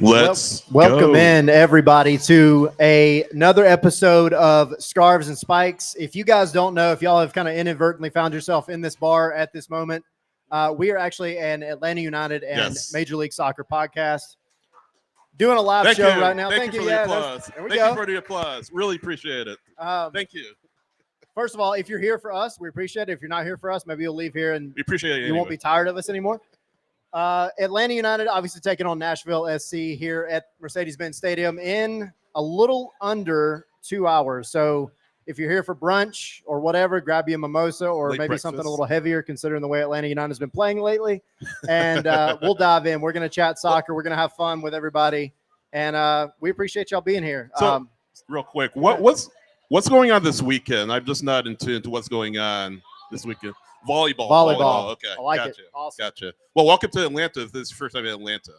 Welcome in, everybody, to another episode of Scarves and Spikes. If you guys don't know, if y'all have kind of inadvertently found yourself in this bar at this moment, we are actually an Atlanta United and Major League Soccer podcast doing a live show right now. Thank you for the applause. Thank you for the applause. Really appreciate it. Thank you. First of all, if you're here for us, we appreciate it. If you're not here for us, maybe you'll leave here and we appreciate it. You won't be tired of us anymore. Atlanta United obviously taking on Nashville SC here at Mercedes-Benz Stadium in a little under 2 hours. So if you're here for brunch or whatever, grab you a mimosa or maybe breakfast. Something a little heavier considering the way Atlanta United has been playing lately. And we'll dive in. We're going to chat soccer. We're going to have fun with everybody. And we appreciate y'all being here. So real quick, what's going on this weekend? I'm just not into what's going on this weekend. Volleyball. Okay. I like gotcha. It. Awesome. Gotcha. Well, welcome to Atlanta. If this is your first time in Atlanta.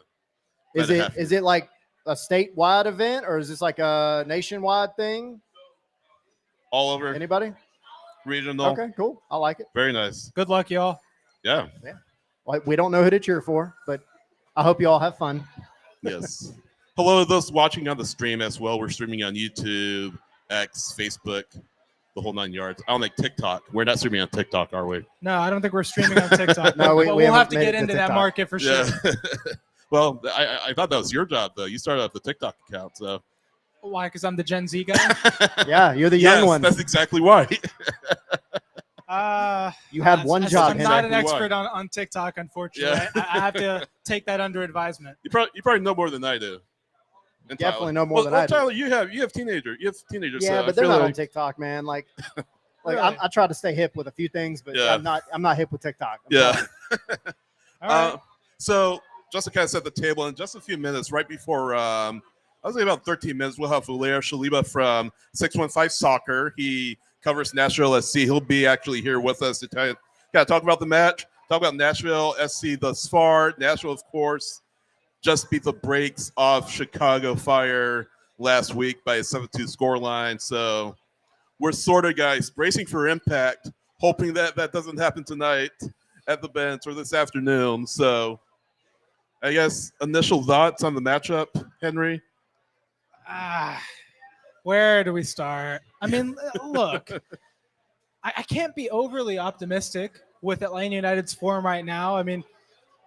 Is it like a statewide event or is this like a nationwide thing? All over. Anybody? Regional. Okay, cool. I like it. Very nice. Good luck, y'all. Yeah. Well, we don't know who to cheer for, but I hope you all have fun. Yes. Hello to those watching on the stream as well. We're streaming on YouTube, X, Facebook. The whole 9 yards. I don't think TikTok. We're not streaming on TikTok, are we? No, I don't think we're streaming on TikTok. No, we'll have to get into that market for sure. Yeah. Well, I thought that was your job, though. You started up the TikTok account, so. Why? Because I'm the Gen Z guy? Yeah, you're the young one. That's exactly why. You had one job. I'm not an expert on TikTok, unfortunately. Yeah. I have to take that under advisement. You probably know more than I do. Definitely know more than I do. Tyler, you have teenagers. Yeah, but they're not on TikTok, man. Like really? I try to stay hip with a few things, but I'm not hip with TikTok. All right. So just to kind of set the table in just a few minutes, right before I was say about 13 minutes, we'll have Valeria Shaliba from 615 Soccer. He covers Nashville SC. He'll be actually here with us to kind of talk about the match, talk about Nashville SC thus far. Nashville, of course, just beat the brakes off Chicago Fire last week by a 7-2 scoreline. So we're sort of, guys, bracing for impact, hoping that doesn't happen tonight at the bench or this afternoon. So I guess initial thoughts on the matchup, Henry? Where do we start? I mean, look, I can't be overly optimistic with Atlanta United's form right now. I mean,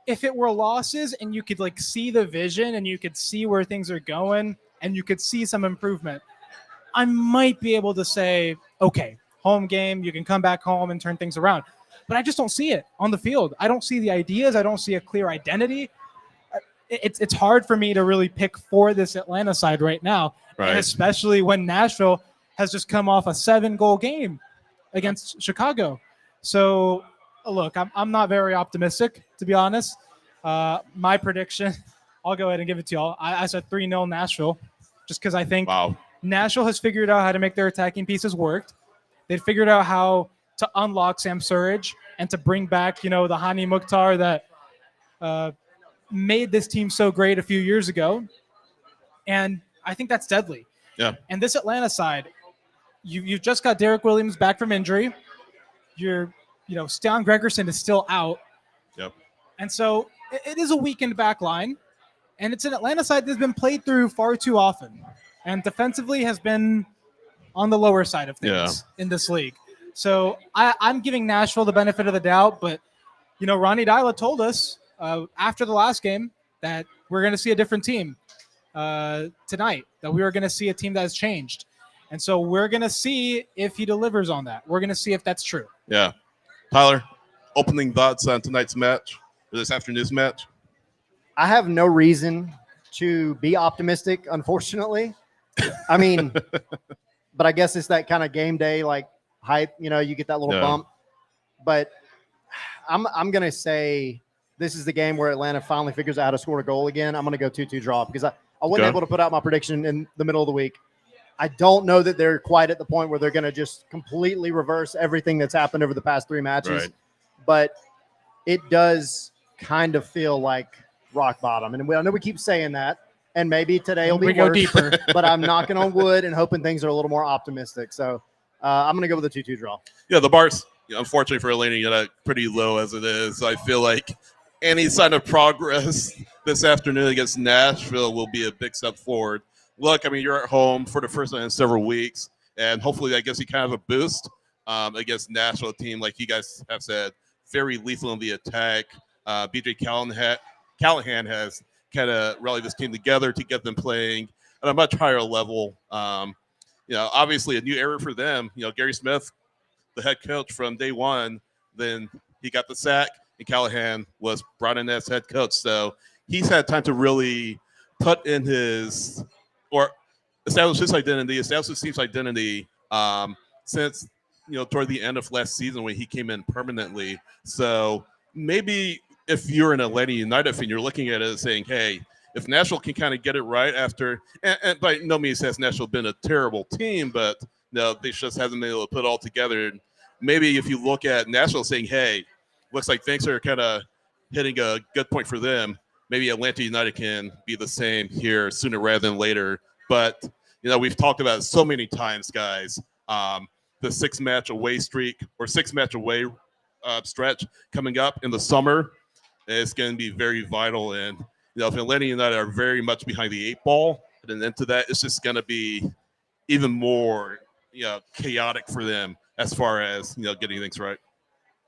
if it were losses and you could like see the vision and you could see where things are going and you could see some improvement, I might be able to say, okay, home game, you can come back home and turn things around. But I just don't see it on the field. I don't see the ideas. I don't see a clear identity. It's hard for me to really pick for this Atlanta side right now, right. And especially when Nashville has just come off a 7-goal game against Chicago. So, look, I'm not very optimistic, to be honest. My prediction, I'll go ahead and give it to y'all. I said 3-0 Nashville, just because I think Nashville has figured out how to make their attacking pieces work. They've figured out how to unlock Sam Surridge and to bring back, the Hani Mukhtar that made this team so great a few years ago. And I think that's deadly. Yeah. And this Atlanta side, you've just got Derek Williams back from injury. Stian Gregerson is still out. Yep. And so it is a weakened back line. And it's an Atlanta side that's been played through far too often. And defensively has been on the lower side of things in this league. So I'm giving Nashville the benefit of the doubt. But, Ronnie Dyla told us after the last game that we're going to see a different team tonight, that we were going to see a team that has changed. And so we're going to see if he delivers on that. We're going to see if that's true. Yeah. Tyler, opening thoughts on tonight's match, or this afternoon's match? I have no reason to be optimistic, unfortunately. I mean, but I guess it's that kind of game day, like hype, you get that little bump. But I'm going to say this is the game where Atlanta finally figures out how to score a goal again. I'm going to go 2-2 draw because I wasn't able to put out my prediction in the middle of the week. I don't know that they're quite at the point where they're going to just completely reverse everything that's happened over the past 3 matches. Right. But it does kind of feel like rock bottom. And I know we keep saying that, and maybe today will be go worse, deeper. But I'm knocking on wood and hoping things are a little more optimistic. So I'm going to go with a 2-2 draw. Yeah, the bar's, unfortunately for Atlanta, pretty low as it is. I feel like any sign of progress this afternoon against Nashville will be a big step forward. Look, I mean, you're at home for the first time in several weeks, and hopefully that gives you kind of a boost against Nashville team, like you guys have said, very lethal in the attack. BJ Callahan has kind of rallied this team together to get them playing at a much higher level. Obviously a new era for them. Gary Smith, the head coach from day one, then he got the sack, and Callahan was brought in as head coach. So he's had time to really put in establish his identity, establish his team's identity since toward the end of last season when he came in permanently. So maybe if you're an Atlanta United fan, you're looking at it and saying, hey, if Nashville can kind of get it right after, and by no means has Nashville been a terrible team, but they just haven't been able to put it all together. And maybe if you look at Nashville saying, hey, looks like things are kind of hitting a good point for them, maybe Atlanta United can be the same here sooner rather than later. But, we've talked about it so many times, guys. The 6-match away streak or 6-match away stretch coming up in the summer is going to be very vital. And, if Atlanta United are very much behind the 8 ball, and into that, it's just going to be even more, chaotic for them as far as, getting things right.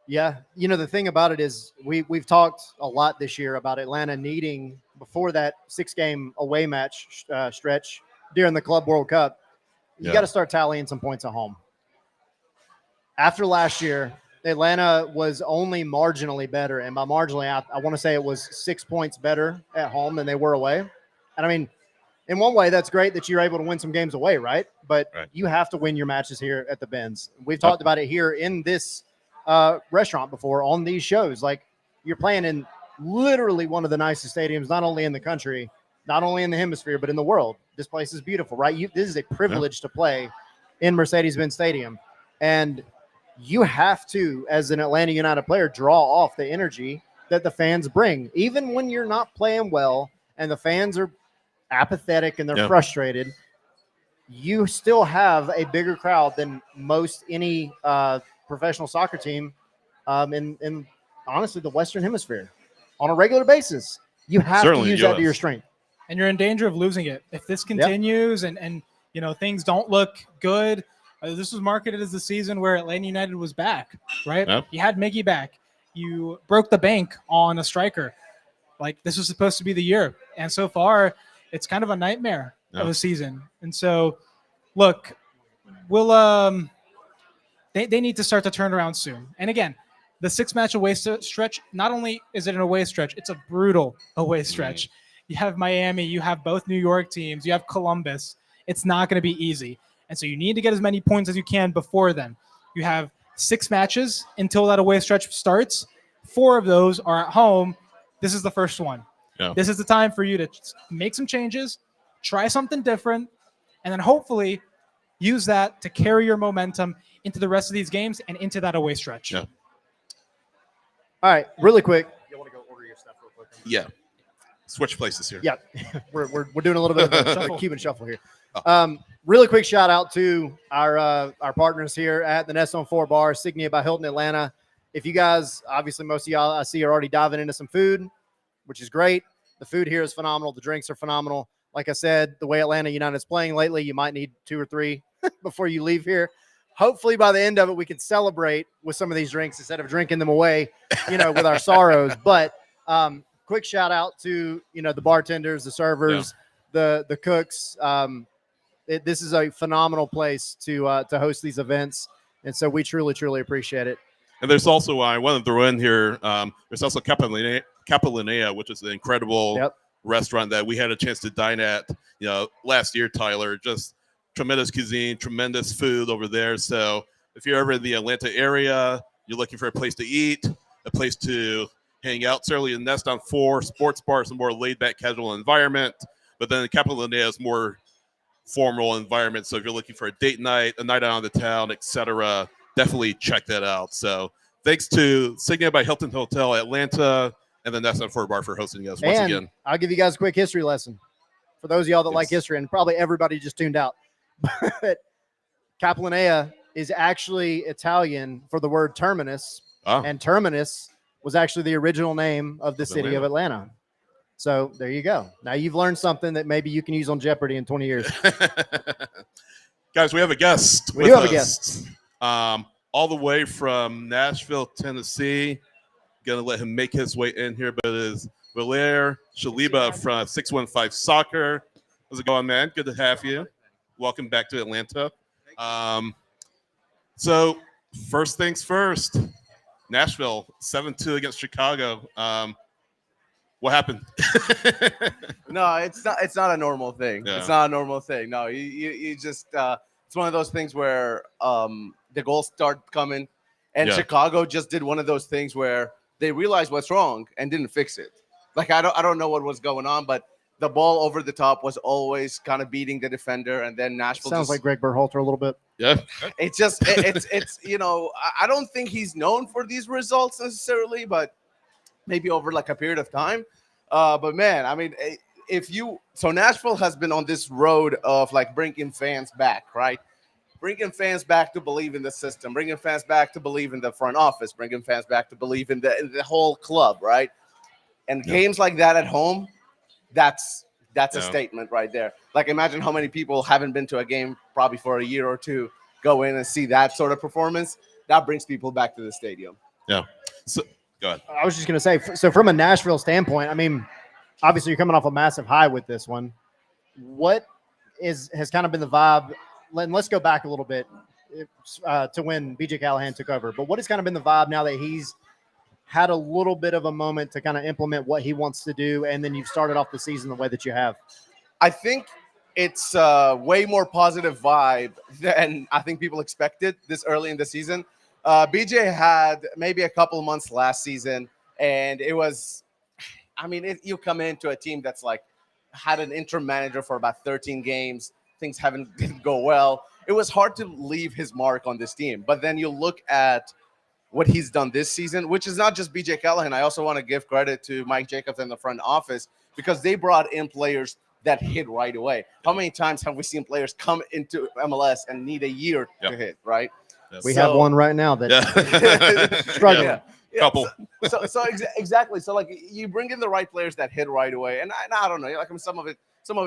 Yeah. The thing about it is we've talked a lot this year about Atlanta needing, before that 6-game away match stretch during the Club World Cup, you got to start tallying some points at home. After last year, Atlanta was only marginally better. And by marginally, I want to say it was 6 points better at home than they were away. And I mean, in one way, that's great that you're able to win some games away, right? But you have to win your matches here at the Benz. We've talked about it here in this restaurant before on these shows. Like, you're playing in literally one of the nicest stadiums, not only in the country, not only in the hemisphere, but in the world. This place is beautiful, right? This is a privilege to play in Mercedes-Benz Stadium. And you have to, as an Atlanta United player, draw off the energy that the fans bring. Even when you're not playing well and the fans are apathetic and they're frustrated, you still have a bigger crowd than most any professional soccer team in honestly the Western Hemisphere on a regular basis. You have to use that to your strength. And you're in danger of losing it. If this continues and things don't look good, this was marketed as the season where Atlanta United was back, right? Yep. You had Miggy back. You broke the bank on a striker. Like, this was supposed to be the year. And so far, it's kind of a nightmare of a season. And so, look, they need to start to turn around soon. And again, the 6-match away stretch, not only is it an away stretch, it's a brutal away stretch. You have Miami, you have both New York teams, you have Columbus. It's not going to be easy. And so you need to get as many points as you can before then. You have 6 matches until that away stretch starts. 4 of those are at home. This is the first one. Yeah. This is the time for you to make some changes, try something different, and then hopefully use that to carry your momentum into the rest of these games and into that away stretch. Yeah. All right, really quick. You want to go order your stuff real quick? Yeah. Switch places here. Yeah, we're doing a little bit of a Cuban shuffle here. Really quick shout out to our partners here at the Nest on 4 Bar, Signia by Hilton Atlanta. If you guys, obviously most of y'all I see are already diving into some food, which is great. The food here is phenomenal. The drinks are phenomenal. Like I said, the way Atlanta United is playing lately, you might need 2 or 3 before you leave here. Hopefully by the end of it, we can celebrate with some of these drinks instead of drinking them away, with our sorrows. But quick shout out to, the bartenders, the servers, the cooks. This is a phenomenal place to host these events. And so we truly, truly appreciate it. And there's also, I want to throw in here, there's also Capolinea, which is an incredible restaurant that we had a chance to dine at, last year, Tyler. Just tremendous cuisine, tremendous food over there. So if you're ever in the Atlanta area, you're looking for a place to eat, a place to hang out. Certainly the Nest on 4 sports bar is a more laid-back, casual environment. But then the Capolinea is more formal environment. So if you're looking for a date night, a night out on the town, etc., definitely check that out. So thanks to Signia by Hilton Hotel Atlanta and the Nest on 4 Bar for hosting us once again. I'll give you guys a quick history lesson for those of y'all that like history, and probably everybody just tuned out. But Capolinea is actually Italian for the word terminus, and terminus was actually the original name of the city of Atlanta. So there you go. Now you've learned something that maybe you can use on Jeopardy in 20 years. Guys, we have a guest. We do have a guest. All the way from Nashville, Tennessee. Gonna let him make his way in here, but it is Valer Shaliba from 615 Soccer. How's it going, man? Good to have you. Welcome back to Atlanta. So first things first, Nashville 7-2 against Chicago. What happened? No, it's not a normal thing. Yeah. It's not a normal thing. No, you just it's one of those things where the goals start coming, and Yeah. Chicago just did one of those things where they realized what's wrong and didn't fix it. Like I don't know what was going on, but the ball over the top was always kind of beating the defender, and then Nashville Sounds just, like Greg Berhalter a little bit. Yeah. it's just it's I don't think he's known for these results necessarily, but maybe over like a period of time. But man, I mean, Nashville has been on this road of like bringing fans back, right? Bringing fans back to believe in the system, bringing fans back to believe in the front office, bringing fans back to believe in the whole club, right? And games like that at home, that's a statement right there. Like imagine how many people haven't been to a game probably for a year or two, go in and see that sort of performance. That brings people back to the stadium. Yeah. So go ahead. I was just going to say, so from a Nashville standpoint, I mean, obviously you're coming off a massive high with this one. What has kind of been the vibe? And let's go back a little bit to when BJ Callahan took over. But what has kind of been the vibe now that he's had a little bit of a moment to kind of implement what he wants to do, and then you've started off the season the way that you have? I think it's a way more positive vibe than I think people expected this early in the season. BJ had maybe a couple of months last season, and it was, I mean, you come into a team that's like had an interim manager for about 13 games. Things didn't go well. It was hard to leave his mark on this team. But then you look at what he's done this season, which is not just BJ Callahan. I also want to give credit to Mike Jacobs in the front office because they brought in players that hit right away. How many times have we seen players come into MLS and need a year to hit, right? Yes. We have one right now that's struggling. Yeah. Couple. So exactly. So like you bring in the right players that hit right away, and I don't know. Like I mean, some of it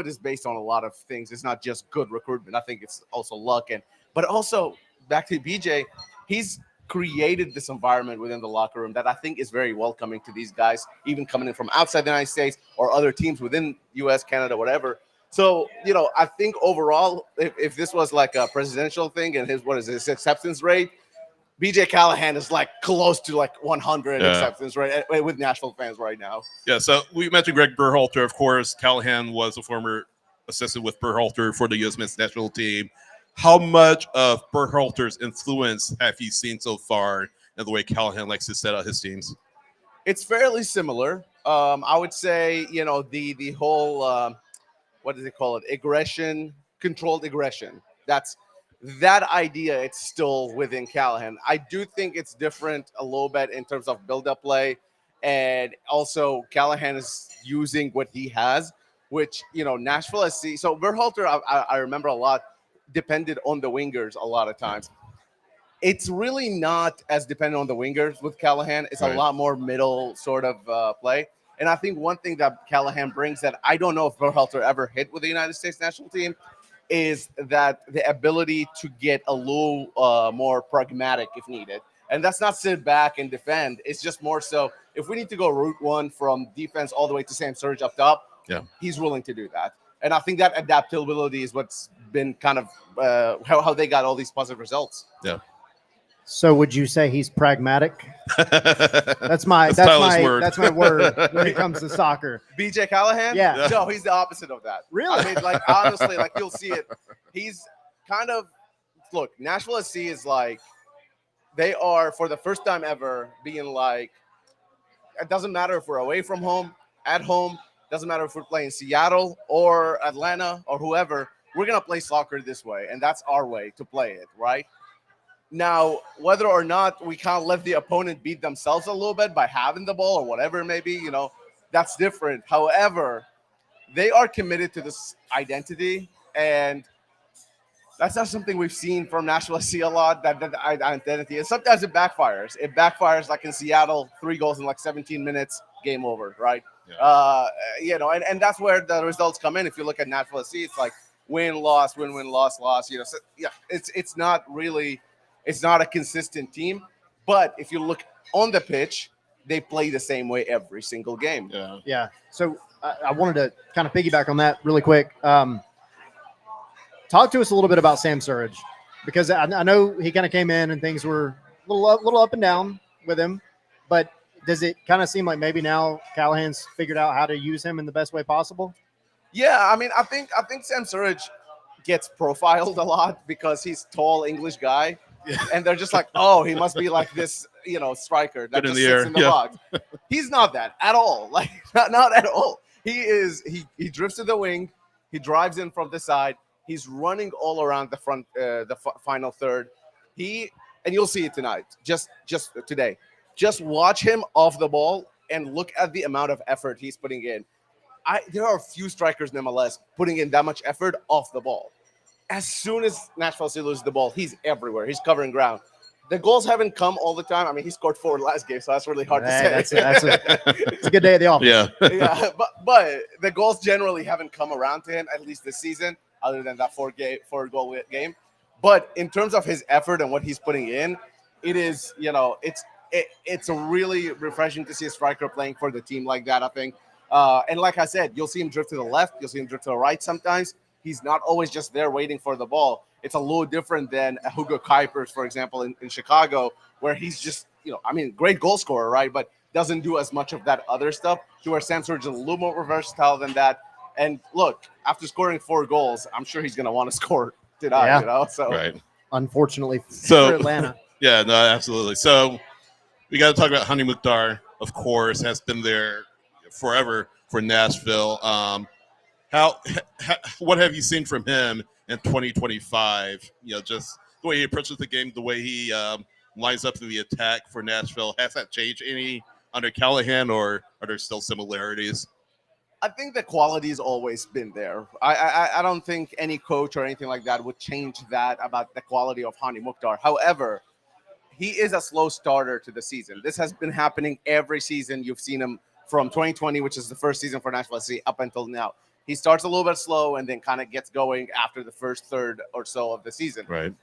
is based on a lot of things. It's not just good recruitment. I think it's also luck, but also back to BJ, he's created this environment within the locker room that I think is very welcoming to these guys, even coming in from outside the United States or other teams within U.S., Canada, whatever. So, I think overall, if this was like a presidential thing and his acceptance rate, BJ Callahan is like close to like 100 acceptance rate with Nashville fans right now. Yeah, so we mentioned Greg Berhalter, of course. Callahan was a former assistant with Berhalter for the U.S. men's national team. How much of Berhalter's influence have you seen so far in the way Callahan likes to set out his teams? It's fairly similar. I would say, the whole, what do they call it? Controlled aggression. That idea, it's still within Callahan. I do think it's different a little bit in terms of build-up play. And also Callahan is using what he has, which, Nashville has seen. So Berhalter, I remember a lot, depended on the wingers a lot of times. It's really not as dependent on the wingers with Callahan. It's a lot more middle sort of play. And I think one thing that Callahan brings that I don't know if Berhalter ever hit with the United States national team is that the ability to get a little more pragmatic if needed. And that's not sit back and defend. It's just more so if we need to go route one from defense all the way to Sam Surridge up top, he's willing to do that. And I think that adaptability is what's been kind of how they got all these positive results. Yeah. So would you say he's pragmatic? That's my word when it comes to soccer. BJ Callahan? Yeah. No, he's the opposite of that. Really? I mean, like honestly, like you'll see it. He's kind of look, Nashville SC is like they are for the first time ever being like it doesn't matter if we're away from home, at home, doesn't matter if we're playing Seattle or Atlanta or whoever, we're gonna play soccer this way, and that's our way to play it, right? Now, whether or not we can't let the opponent beat themselves a little bit by having the ball or whatever it may be, that's different. However, they are committed to this identity, and that's not something we've seen from Nashville SC a lot, that identity. And sometimes it backfires. It backfires like in Seattle, 3 goals in like 17 minutes, game over, right? And that's where the results come in. If you look at Nashville SC, it's like win, loss, win, win, loss, loss. So, yeah, it's not really, it's not a consistent team. But if you look on the pitch, they play the same way every single game. Yeah. Yeah. So I wanted to kind of piggyback on that really quick. Talk to us a little bit about Sam Surridge, because I know he kind of came in and things were a little up and down with him, but does it kind of seem like maybe now Callahan's figured out how to use him in the best way possible? Yeah, I mean, I think Sam Surridge gets profiled a lot because he's tall English guy, and they're just like, oh, he must be like this, striker that Good in just the sits air. in the Yeah. box. He's not that at all. Like not at all. He drifts to the wing, he drives in from the side, he's running all around the front, final third. And you'll see it tonight. Just today, just watch him off the ball and look at the amount of effort he's putting in. There are a few strikers in MLS putting in that much effort off the ball. As soon as Nashville SC loses the ball, he's everywhere. He's covering ground. The goals haven't come all the time. I mean, he scored 4 last game, so that's really hard to say. It's a good day at the office. Yeah. Yeah, but the goals generally haven't come around to him, at least this season, other than that 4-goal game. But in terms of his effort and what he's putting in, it is, it's really refreshing to see a striker playing for the team like that, I think. And like I said, you'll see him drift to the left. You'll see him drift to the right sometimes. He's not always just there waiting for the ball. It's a little different than Hugo Kuipers, for example, in Chicago, where he's just, great goal scorer, right? But doesn't do as much of that other stuff, to where Sam Surridge is a little more versatile than that. And look, after scoring 4 goals, I'm sure he's going to want to score tonight, Yeah. So Right. Unfortunately So- for Atlanta. Yeah, no, absolutely. So we got to talk about Hani Mukhtar, of course, has been there forever for Nashville. What have you seen from him in 2025? Just the way he approaches the game, the way he lines up to the attack for Nashville. Has that changed any under Callahan, or are there still similarities? I think the quality's always been there. I don't think any coach or anything like that would change that about the quality of Hani Mukhtar. However, he is a slow starter to the season. This has been happening every season. You've seen him from 2020, which is the first season for Nashville SC, up until now. He starts a little bit slow and then kind of gets going after the first third or so of the season. Right.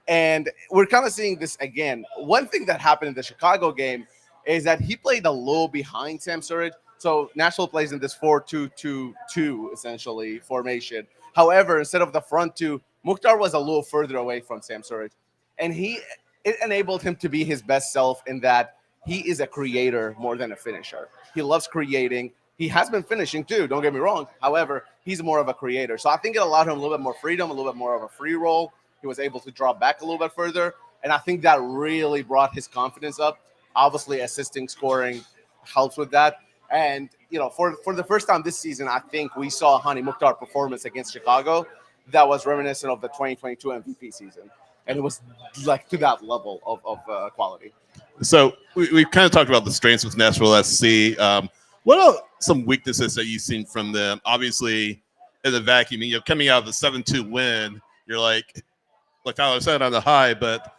And we're kind of seeing this again. One thing that happened in the Chicago game is that he played a little behind Sam Surridge. So Nashville plays in this 4-2-2-2 essentially formation. However, instead of the front two, Mukhtar was a little further away from Sam Surridge. And it enabled him to be his best self in that he is a creator more than a finisher. He loves creating. He has been finishing too, don't get me wrong. However, he's more of a creator. So I think it allowed him a little bit more freedom, a little bit more of a free roll. He was able to drop back a little bit further. And I think that really brought his confidence up. Obviously, assisting, scoring helps with that. And, for the first time this season, I think we saw Hani Mukhtar performance against Chicago that was reminiscent of the 2022 MVP season. And it was like to that level of quality. So we've kind of talked about the strengths with Nashville SC. What are some weaknesses that you've seen from them? Obviously, in the vacuum, coming out of the 7-2 win, you're like Tyler said, on the high. But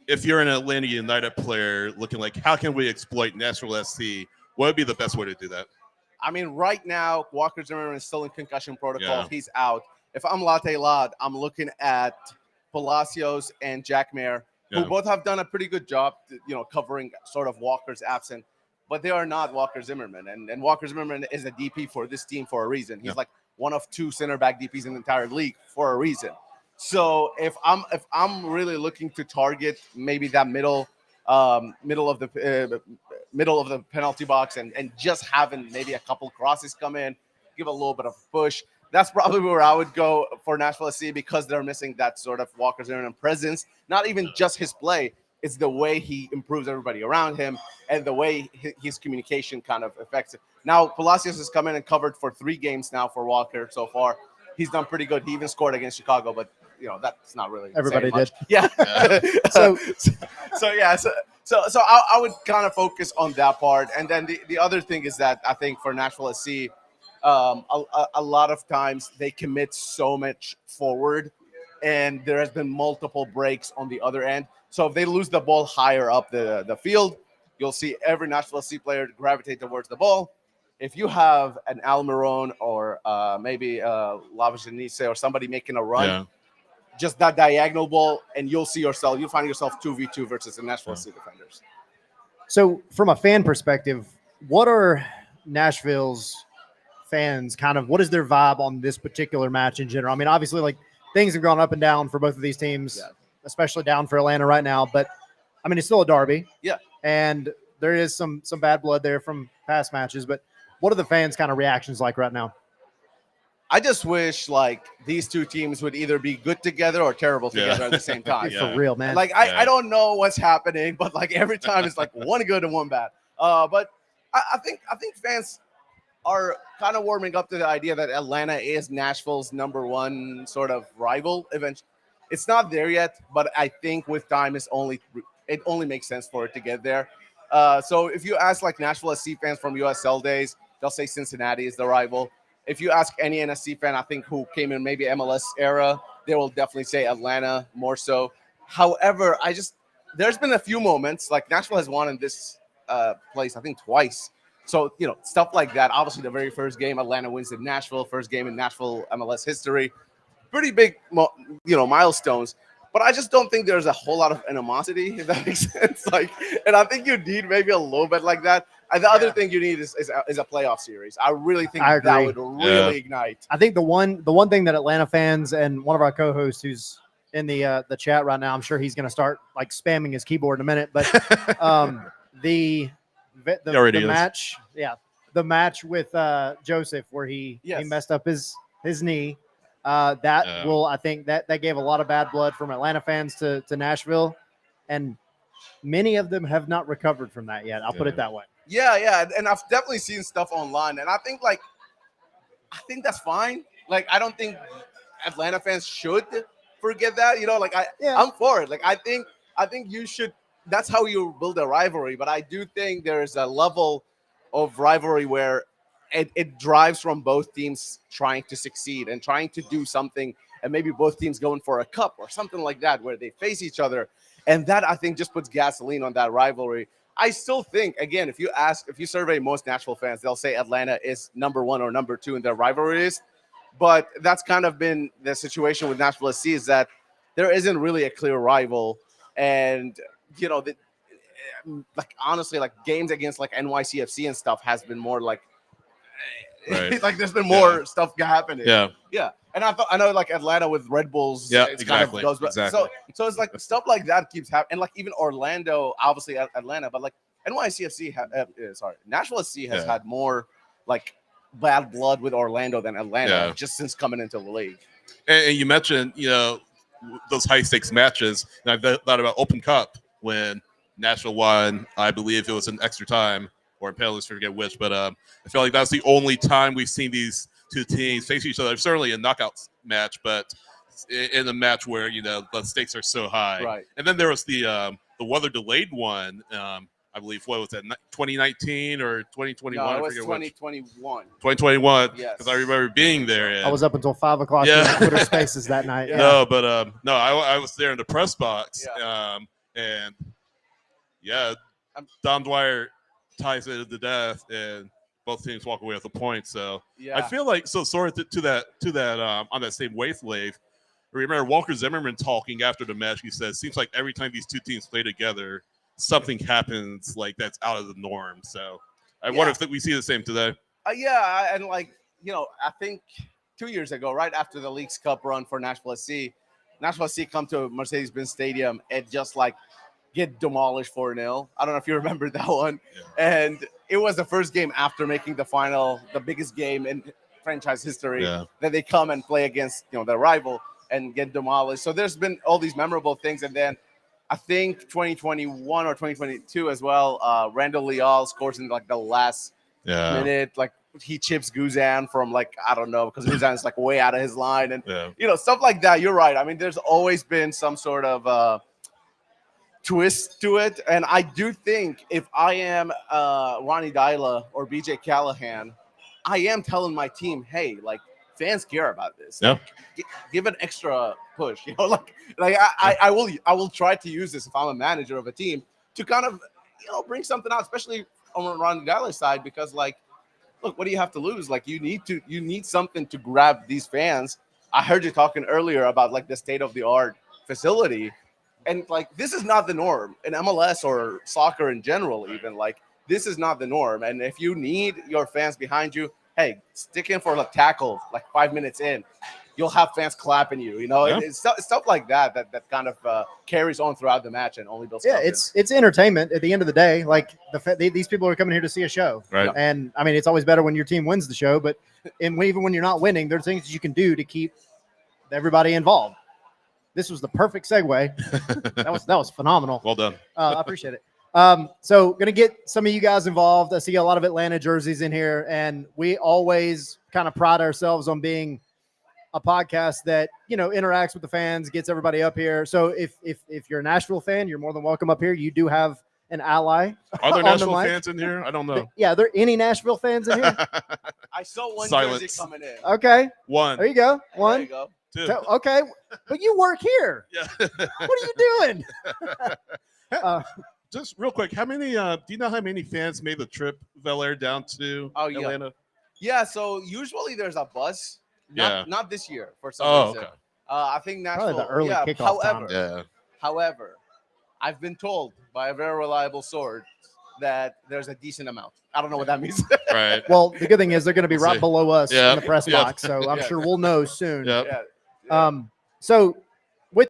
if you're an Atlanta United player looking like, how can we exploit Nashville SC? What would be the best way to do that? I mean, right now, Walker Zimmerman is still in concussion protocol. Yeah. He's out. If I'm Latte Lad, I'm looking at Palacios and Jack Mayer, who both have done a pretty good job, covering sort of Walker's absence. But they are not Walker Zimmerman. And Walker Zimmerman is a DP for this team for a reason. He's like one of 2 center back DPs in the entire league for a reason. So if I'm really looking to target maybe that middle of the penalty box and just having maybe a couple crosses come in, give a little bit of a push, that's probably where I would go for Nashville SC, because they're missing that sort of Walker Zimmerman presence. Not even just his play. It's the way he improves everybody around him and the way his communication kind of affects it. Now, Palacios has come in and covered for 3 games now for Walker so far. He's done pretty good. He even scored against Chicago, but that's not really Everybody saying much. did. Yeah. So So I would kind of focus on that part. And then the other thing is that I think for Nashville SC, a lot of times they commit so much forward, and there has been multiple breaks on the other end. So if they lose the ball higher up the field, you'll see every Nashville SC player gravitate towards the ball. if you have an Almiron or maybe Lavagenice or somebody making a run, just that diagonal ball, and you'll find yourself 2v2 versus the Nashville SC defenders. So from a fan perspective, what are Nashville's fans what is their vibe on this particular match in general? I mean, obviously, like, things have gone up and down for both of these teams, especially down for Atlanta right now. But I mean, it's still a derby. Yeah. And there is some bad blood there from past matches. But what are the fans' kind of reactions like right now? I just wish like these two teams would either be good together or terrible together at the same time. For real, man. Like I don't know what's happening, but like every time it's like one good and one bad. But I think fans are kind of warming up to the idea that Atlanta is Nashville's number one sort of rival. Eventually, it's not there yet, but I think with time it only makes sense for it to get there. So if you ask like Nashville SC fans from USL days, they'll say Cincinnati is the rival. If you ask any NSC fan, I think who came in maybe MLS era, they will definitely say Atlanta more so. However, there's been a few moments like Nashville has won in this place, I think twice. So, stuff like that. Obviously, the very first game, Atlanta wins in Nashville, first game in Nashville MLS history. Pretty big, milestones. But I just don't think there's a whole lot of animosity, if that makes sense. And I think you need maybe a little bit like that. And the other thing you need is a playoff series. I really think that would really ignite. I think the one thing that Atlanta fans and one of our co-hosts who's in the chat right now, I'm sure he's going to start like spamming his keyboard in a minute. But the match, the match with Joseph where he messed up his knee. I think that gave a lot of bad blood from Atlanta fans to Nashville, and many of them have not recovered from that yet. I'll put it that way. Yeah, and I've definitely seen stuff online, and I think that's fine. Like, I don't think Atlanta fans should forget that. I'm for it. Like, I think you should. That's how you build a rivalry. But I do think there is a level of rivalry where it drives from both teams trying to succeed and trying to do something, and maybe both teams going for a cup or something like that, where they face each other, and that I think just puts gasoline on that rivalry. I still think, again, if you survey most Nashville fans, they'll say Atlanta is number one or number two in their rivalries. But that's kind of been the situation with Nashville SC, is that there isn't really a clear rival. And, honestly, like games against like NYCFC and stuff has been more like, like there's been more stuff happening. Yeah. And I know like Atlanta with Red Bulls. Yeah, it's exactly. Kind of goes, exactly. So it's like stuff like that keeps happening. And like even Orlando, obviously Atlanta, but like NYCFC, Nashville SC has had more like bad blood with Orlando than Atlanta just since coming into the league. And you mentioned, those high stakes matches. And I thought about Open Cup when Nashville won. I believe it was in extra time or in penalties, forget which. But I feel like that's the only time we've seen these two teams face each other. Certainly a knockout match, but in a match where the stakes are so high. Right. And then there was the weather delayed one. I believe what was that, 2019 or 2021? No, it was 2021. 2021. Yes. Because I remember being there. And I was up until 5 o'clock in Twitter Spaces that night. Yeah. No, but I was there in the press box. And Dom Dwyer ties it to death, and both teams walk away with a point. So I feel like sort of to that on that same wavelength. I remember Walker Zimmerman talking after the match. He said, "Seems like every time these two teams play together, something happens like that's out of the norm." So I wonder if we see the same today. And like I think 2 years ago, right after the Leagues Cup run for Nashville SC come to Mercedes-Benz Stadium and just like get demolished 4-0. I don't know if you remember that one. Yeah. And it was the first game after making the final, the biggest game in franchise history, that they come and play against their rival and get demolished. So there's been all these memorable things. And then I think 2021 or 2022 as well, Randall Leal scores in like the last minute, like he chips Guzan from like, I don't know, because Guzan is like way out of his line. And, stuff like that. You're right. I mean, there's always been some sort of twist to it. And I do think if I am Ronnie Dyla or BJ Callahan, I am telling my team, hey, like, fans care about this. Yeah. Give an extra push. I will try to use this if I'm a manager of a team to kind of bring something out, especially on Ronnie Dyla's side, because like, look, what do you have to lose? Like you need something to grab these fans. I heard you talking earlier about like the state of the art facility, and like this is not the norm in MLS or soccer in general. Even like this is not the norm. And if you need your fans behind you, hey, stick in for a tackle like 5 minutes in. You'll have fans clapping you, you know. Yeah. It's stuff like that kind of carries on throughout the match and only builds. Yeah, confidence. it's entertainment at the end of the day. Like these people are coming here to see a show, Right. And I mean, it's always better when your team wins the show. But even when you're not winning, there's things that you can do to keep everybody involved. This was the perfect segue. that was phenomenal. Well done. I appreciate it. So going to get some of you guys involved. I see a lot of Atlanta jerseys in here, and we always kind of pride ourselves on being a podcast that, you know, interacts with the fans, gets everybody up here. So if you're a Nashville fan, you're more than welcome up here. You do have an ally. Are there on the Nashville mic. fans in here? I don't know. Yeah, are there any Nashville fans in here? I saw one Silence. jersey coming in. Okay, One, there you go. There One. you go. two. So, okay, but you work here. Yeah. What are you doing? Just real quick, how many? Do you know how many fans made the trip Bel Air down to Oh, yeah. Atlanta? Yeah, so usually there's a bus. Yeah. Not this year for some Oh, reason. okay. I think Nashville. Probably the early yeah, kickoff time. Yeah. However, I've been told by a very reliable source that there's a decent amount. I don't know what that means. Right. Well, the good thing is they're going to be We'll right see. below us Yeah, in the press yeah. box, so I'm Yeah. sure we'll know soon. Yep. yeah. So with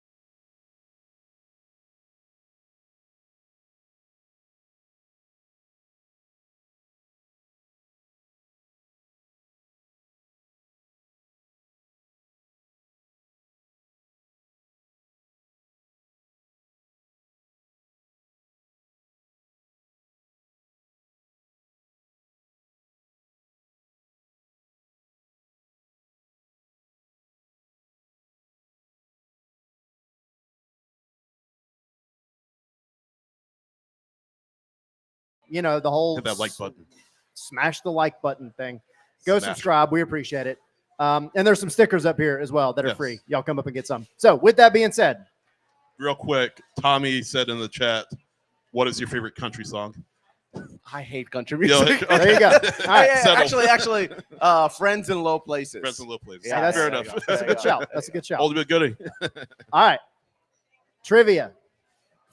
you know, the whole Hit that like button. smash the like button thing. Go Smash. subscribe. We appreciate it. And there's some stickers up here as well that are Yes. free. Y'all come up and get some. So with that being said, Real quick, Tommy said in the chat, "What is your favorite country song?" I hate country Yeah, music. like- there you go. All right. Yeah, settled. actually, Friends in Low Places. Friends in Low Places. Yeah, that's- Fair there enough. you go. That's a good shout. That's a good shout. Old bit goodie. All right. Trivia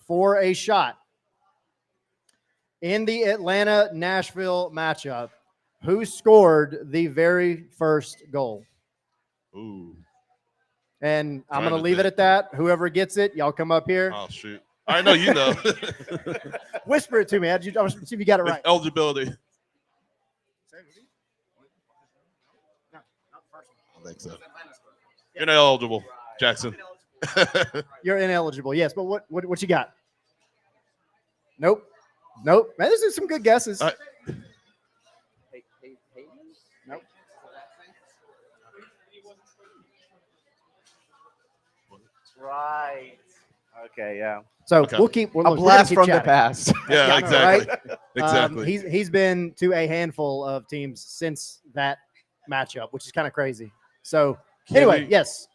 for a shot. In the Atlanta-Nashville matchup, who scored the very first goal? Ooh. And I'm Trying going to to leave it think. at that. Whoever gets it, y'all come up here. Oh shoot. I know you know. Whisper it to me. I want to see if you got it right. Eligibility. I think so. You're not eligible, Jackson. You're ineligible. Yes, but what you got? Nope. Nope. Man, this is some good guesses. I- Nope. Right. Okay, yeah. So Okay. we'll keep. A blast from the past. Yeah, Yeah, exactly. Exactly. He's been to a handful of teams since that matchup, which is kind of crazy. So Can anyway, we- yes,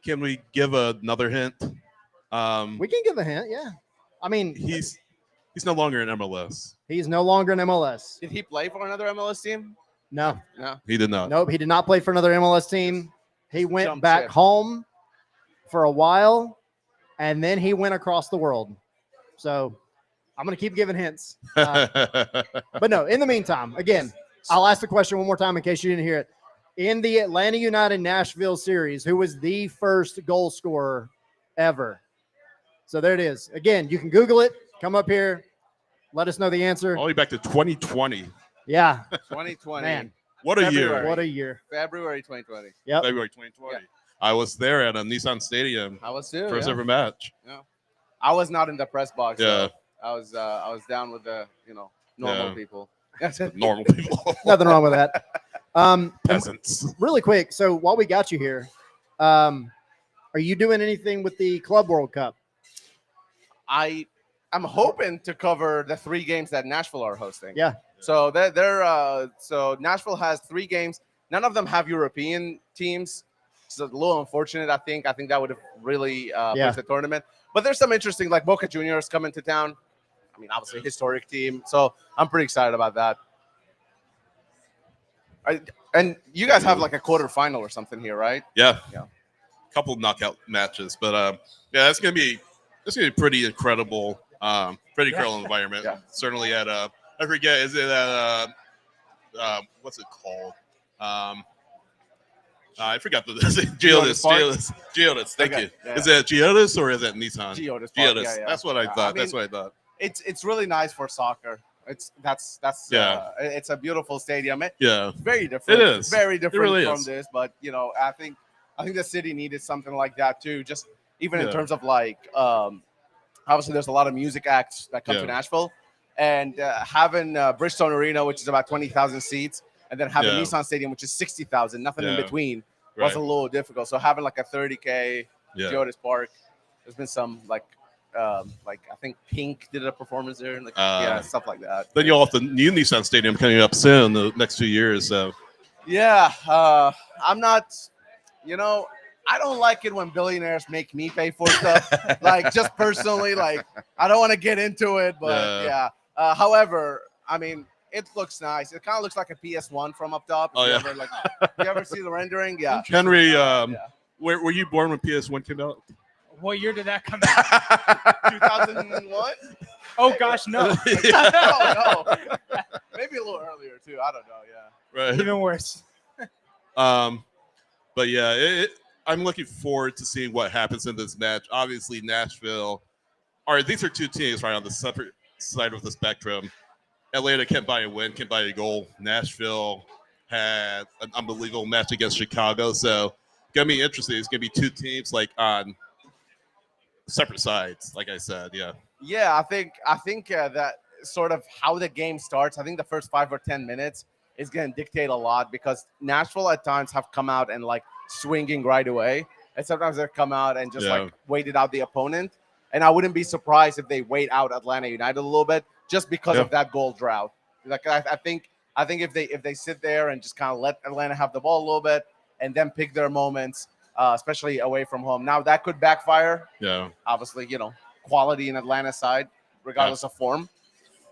Can we give another hint? we can give a hint. Yeah, I mean, He's no longer in MLS. he's no longer in MLS. Did he play for another MLS team? No, No. He did not. nope, he did not play for another MLS team. He went Jump back ship. home for a while, and then he went across the world. So I'm gonna keep giving hints. But no, in the meantime, again, I'll ask the question one more time in case you didn't hear it. In the Atlanta United Nashville series, who was the first goal scorer ever? So there it is. Again, you can Google it. Come up here. Let us know the answer. All the way back to 2020. Yeah. 2020. Man, What a year. February. what a year. February 2020. Yep. February 2020. Yeah. I was there at a Nissan Stadium. I was too. First yeah. ever match. I was not in the press box. Yeah. though. I was down with the normal Yeah. people. Normal people. Nothing wrong with that. And Peasants. really quick. So while we got you here, are you doing anything with the Club World Cup? I'm hoping to cover the 3 games that Nashville are hosting. Yeah. So so Nashville has 3 games. None of them have European teams. It's a little unfortunate. I think that would have really pushed the tournament. But there's some interesting, like Boca Juniors coming to town. I mean, obviously historic team. So I'm pretty excited about that. And you guys have like a quarterfinal or something here, right? Yeah. Yeah. Couple knockout matches, but yeah, it's gonna be pretty incredible, environment. Yeah. Certainly at I forget, is it at what's it called? I forgot the Geodis. Thank Okay, you. yeah. Is it Geodis or is it Nissan? Geodis Park, yeah. That's what I Yeah, thought. I mean, That's what I thought. It's really nice for soccer. That's Yeah. it's a beautiful stadium. Yeah. It's very different. It is. Very different really from is. this, but I think the city needed something like that too. Just even in Yeah. terms of like, obviously there's a lot of music acts that come to Yeah. Nashville, and having Bridgestone Arena, which is about 20,000 seats, and then having Yeah. Nissan Stadium, which is 60,000, nothing in Yeah. between, was Right. a little difficult. So having like a 30K Yeah. Geodis Park, there's been some like I think Pink did a performance there, and stuff like that. Then you'll have the new Nissan Stadium coming up soon, the next 2 years. So Yeah, I'm not. I don't like it when billionaires make me pay for stuff. Like just personally, like I don't want to get into it, but Yeah. however, I mean, it looks nice. It kind of looks like a PS1 from up top. Oh, yeah. You ever see the rendering? Yeah. Henry, Yeah. were you born when PS1 came out? What year did that come out? 2001? Oh gosh, no. Oh no. Maybe a little earlier too. I don't know. Yeah. Right. Even worse. But yeah, I'm looking forward to seeing what happens in this match. Obviously, Nashville. All right, these are two teams right on the separate side of the spectrum. Atlanta can't buy a win, can't buy a goal. Nashville had an unbelievable match against Chicago, so gonna be interesting. It's gonna be two teams like on separate sides, like I said. Yeah. Yeah, I think that sort of how the game starts. I think the first 5 or 10 minutes is going to dictate a lot because Nashville at times have come out and like swinging right away, and sometimes they come out and just like waited out the opponent. And I wouldn't be surprised if they wait out Atlanta United a little bit just because of that goal drought. Like I think if they sit there and just kind of let Atlanta have the ball a little bit and then pick their moments, especially away from home. Now that could backfire. Yeah. Obviously, quality in Atlanta side, regardless of form.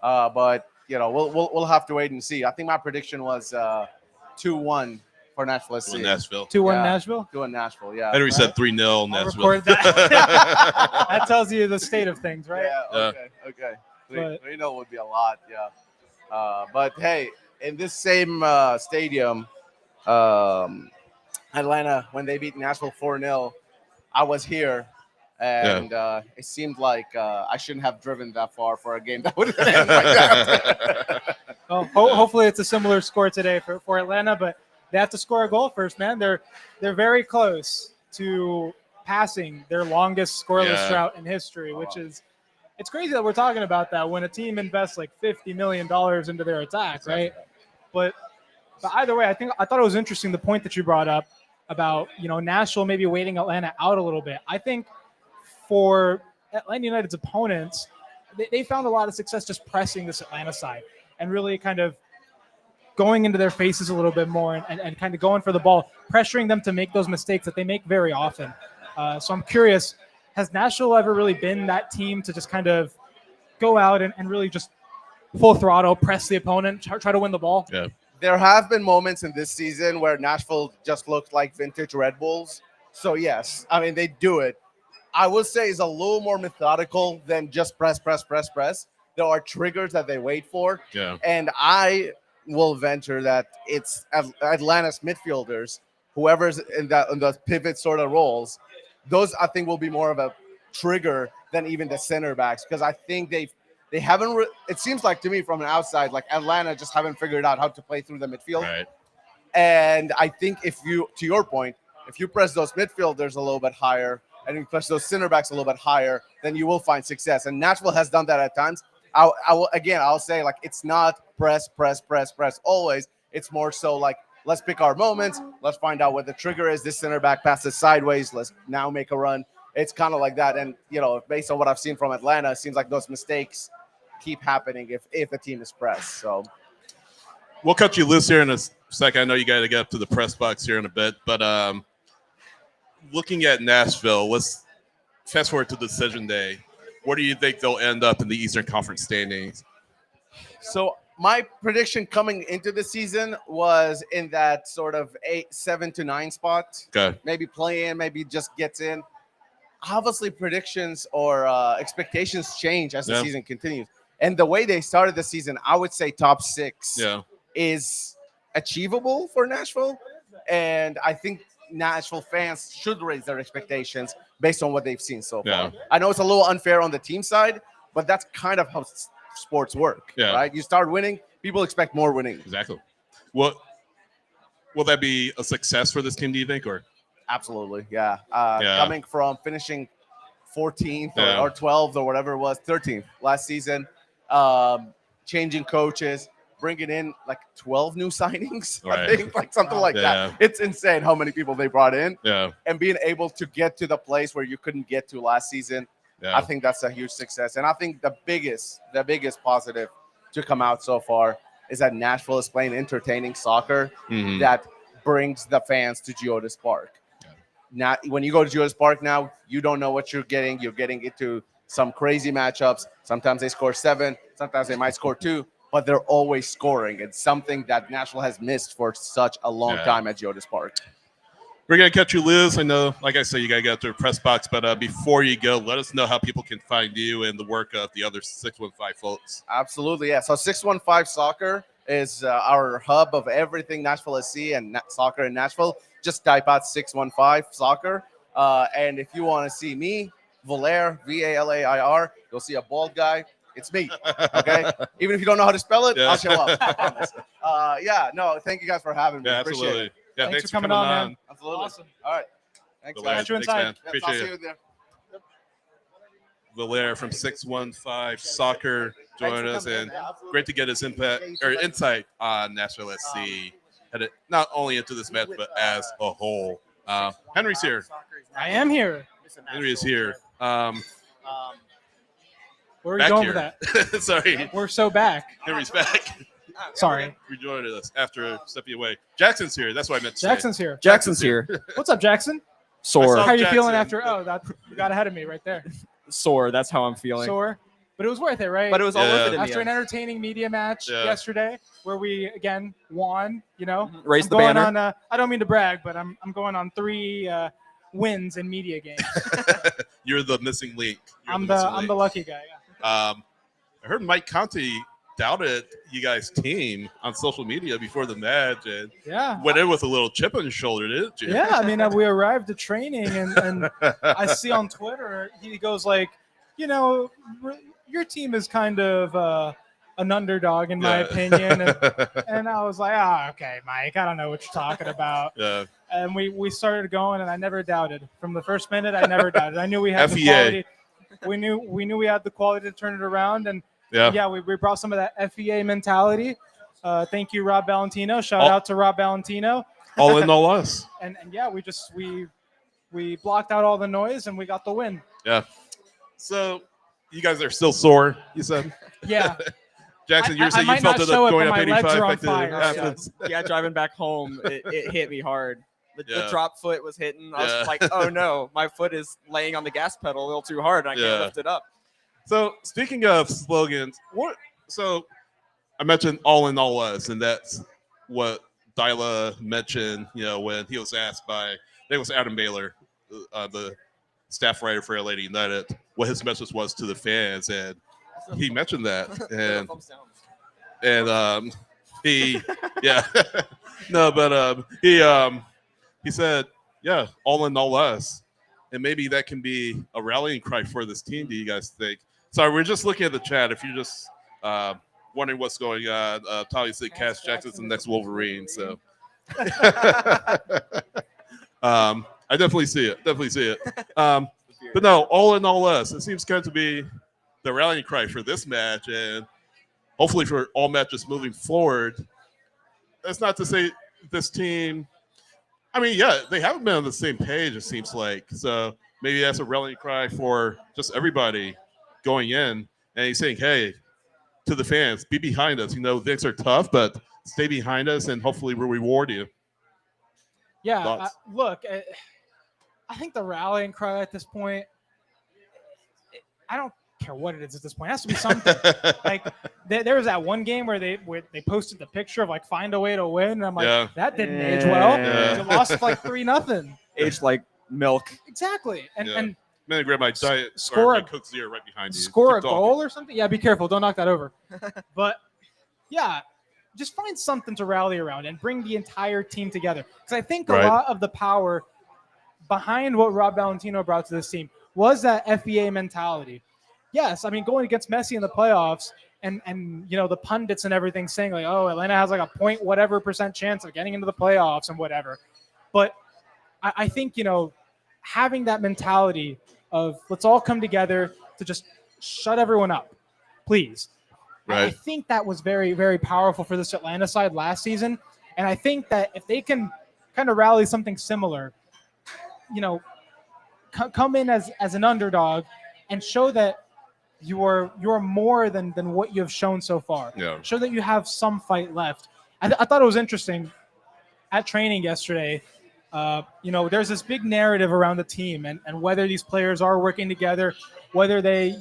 But we'll have to wait and see. I think my prediction was 2-1 for Nashville. Let's see. Nashville. 2-1 Yeah. Nashville. 2-1 Nashville. Yeah. Henry said 3-0 I'll Nashville. record that. That tells you the state of things, right? Yeah. Okay. But- 3-0 would be a lot. Yeah. But hey, in this same stadium, Atlanta, when they beat Nashville 4-0, I was here. And it seemed like I shouldn't have driven that far for a game that would end like that. Well, hopefully it's a similar score today for Atlanta, but they have to score a goal first, man. They're very close to passing their longest scoreless drought in history, which is it's crazy that we're talking about that when a team invests like $50 million into their attack, right? But either way, I thought it was interesting the point that you brought up about Nashville maybe waiting Atlanta out a little bit. I think for Atlanta United's opponents, they found a lot of success just pressing this Atlanta side and really kind of going into their faces a little bit more and kind of going for the ball, pressuring them to make those mistakes that they make very often. So I'm curious, has Nashville ever really been that team to just kind of go out and really just full throttle, press the opponent, try to win the ball? Yeah. There have been moments in this season where Nashville just looked like vintage Red Bulls. So yes, I mean, they do it. I would say it's a little more methodical than just press. There are triggers that they wait for. Yeah. And I will venture that it's Atlanta's midfielders, whoever's in the pivot sort of roles, those I think will be more of a trigger than even the center backs, because I think they haven't. It seems like to me from an outside, like Atlanta just haven't figured out how to play through the midfield. Right. And I think if you, to your point, if you press those midfielders a little bit higher and you press those center backs a little bit higher, then you will find success. And Nashville has done that at times. I'll say, like, it's not press always. It's more so like, let's pick our moments. Let's find out what the trigger is. This center back passes sideways. Let's now make a run. It's kind of like that. And, based on what I've seen from Atlanta, it seems like those mistakes keep happening if the team is pressed. So we'll cut you loose here in a second. I know you got to get up to the press box here in a bit, but looking at Nashville, let's fast forward to decision day. Where do you think they'll end up in the Eastern Conference standings? So my prediction coming into the season was in that sort of 7 to 9 spot. Okay. Maybe play in, maybe just gets in. Obviously, predictions or expectations change as the Yeah. season continues. And the way they started the season, I would say top 6 Yeah. is achievable for Nashville. And I think Nashville fans should raise their expectations based on what they've seen so far. Yeah. I know it's a little unfair on the team side, but that's kind of how sports work, Yeah. right? You start winning, people expect more winning. Exactly. What will that be a success for this team? Do you think, or Absolutely, yeah. Yeah. Coming from finishing 14th Yeah. or 12th or whatever it was, 13th last season, changing coaches, bringing in like 12 new signings, Right. I think, like something like Yeah. that. It's insane how many people they brought in, yeah, and being able to get to the place where you couldn't get to last season. yeah, I think that's a huge success. And I think the biggest positive to come out so far is that Nashville is playing entertaining soccer Mhm. that brings the fans to Geodis Park. Now, when you go to Geodis Park now, you don't know what you're getting. You're getting into some crazy matchups. Sometimes they score 7, sometimes they might score 2, but they're always scoring. It's something that Nashville has missed for such a long Yeah. time at Geodis Park. We're gonna catch you, Liz. I know, like I said, you gotta get to the press box, but before you go, let us know how people can find you and the work of the other 615 folks. Absolutely, yeah. So 615 Soccer is our hub of everything Nashville SC and soccer in Nashville. Just type out 615 Soccer. And if you want to see me, Valair, Valair, you'll see a bald guy. It's me, okay? Even if you don't know how to spell it, Yeah. I'll show up. I promise. Thank you guys for having me. Yeah, Appreciate absolutely. it. Yeah, Thanks for coming on, man. Absolutely. Awesome. All right. Thanks, Valair, guys. Catch you thanks, inside. man. Yes, I'll Appreciate see it. you there. Valair from 615 Soccer joined us, and great to get his impact or insight on Nashville SC, headed not only into this match but as a whole. Henry's here. I am here. Henry is here. Where are you Back going here. with that? Sorry, We're so back. Henry's back. Sorry. Rejoined us after stepping away. Jackson's here. That's what I meant to say. Jackson's here. Jackson's here. What's up, Jackson? Sore. I How are you Jackson. feeling after? Oh, that you got ahead of me right there. Sore. That's how I'm feeling. Sore, but it was worth it, right? But it was all Yeah. worth it in After an the end. entertaining media match Yeah. yesterday, where we again won. You know, Raise I'm the going banner. on. I don't mean to brag, but I'm going on 3 wins in media games. You're the missing link. You're I'm missing the link. lucky guy. Yeah. I heard Mike Conti doubted you guys' team on social media before the match and Yeah. went in with a little chip on his shoulder, didn't you? Yeah, I mean, we arrived at training, and I see on Twitter, he goes like, you know, your team is kind of an underdog in my Yeah. opinion, and I was like, okay, Mike, I don't know what you're talking about. Yeah. And we started going, and I never doubted from the first minute. I never doubted. I knew we had the FEA. quality. We knew we had the quality to turn it around, and Yeah. we brought some of that FEA mentality. Thank you, Rob Valentino. Shout Oh. out to Rob Valentino. All in, all us. And yeah, we blocked out all the noise and we got the win. Yeah. So you guys are still sore, you said? Yeah. Jackson, you're I saying you might felt not it show up it, going but up my 85 legs are on back to fire. Athens? Yeah, driving back home, it hit me hard. The Yeah. drop foot was hitting. I Yeah. was like, oh no, my foot is laying on the gas pedal a little too hard. And I Yeah. can't lift it up. So speaking of slogans, so I mentioned all in, all us, and that's what Dyla mentioned, when he was asked by, I think it was Adam Baylor, the staff writer for LA United, what his message was to the fans, and he mentioned that, and he, yeah, no, but he said, yeah, all in, all us, and maybe that can be a rallying cry for this team. Do you guys think? Sorry, we're just looking at the chat. If you're just wondering what's going on, Tali said Cass Jackson's the next Wolverine. So I definitely see it. But no, all in, all us. It seems kind of to be the rallying cry for this match, and hopefully for all matches moving forward. That's not to say this team. I mean, yeah, they haven't been on the same page, it seems like. So maybe that's a rallying cry for just everybody going in. And he's saying, hey, to the fans, be behind us. Things are tough, but stay behind us, and hopefully we'll reward you. Yeah. Thoughts? Look, I think the rallying cry at this point, I don't care what it is at this point. It has to be something. Like there was that one game where they posted the picture of like find a way to win, and I'm like, that didn't age well. Yeah. You lost like 3-0. Aged like milk. Exactly. And Yeah. and I'm gonna grab my diet score or a- my Coke Zero right behind you. score a Keep talking. goal or something. Yeah, be careful. Don't knock that over. But yeah, just find something to rally around and bring the entire team together. Because I think a Right. lot of the power behind what Rob Valentino brought to this team was that FEA mentality. Yes, I mean, going against Messi in the playoffs and the pundits and everything saying like, oh, Atlanta has like a point whatever % chance of getting into the playoffs and whatever. But I think, having that mentality of let's all come together to just shut everyone up, please. Right. I think that was very, very powerful for this Atlanta side last season. And I think that if they can kind of rally something similar, come in as an underdog and show that you're more than what you have shown so far. Yeah. Show that you have some fight left. I thought it was interesting at training yesterday. There's this big narrative around the team and whether these players are working together, whether they,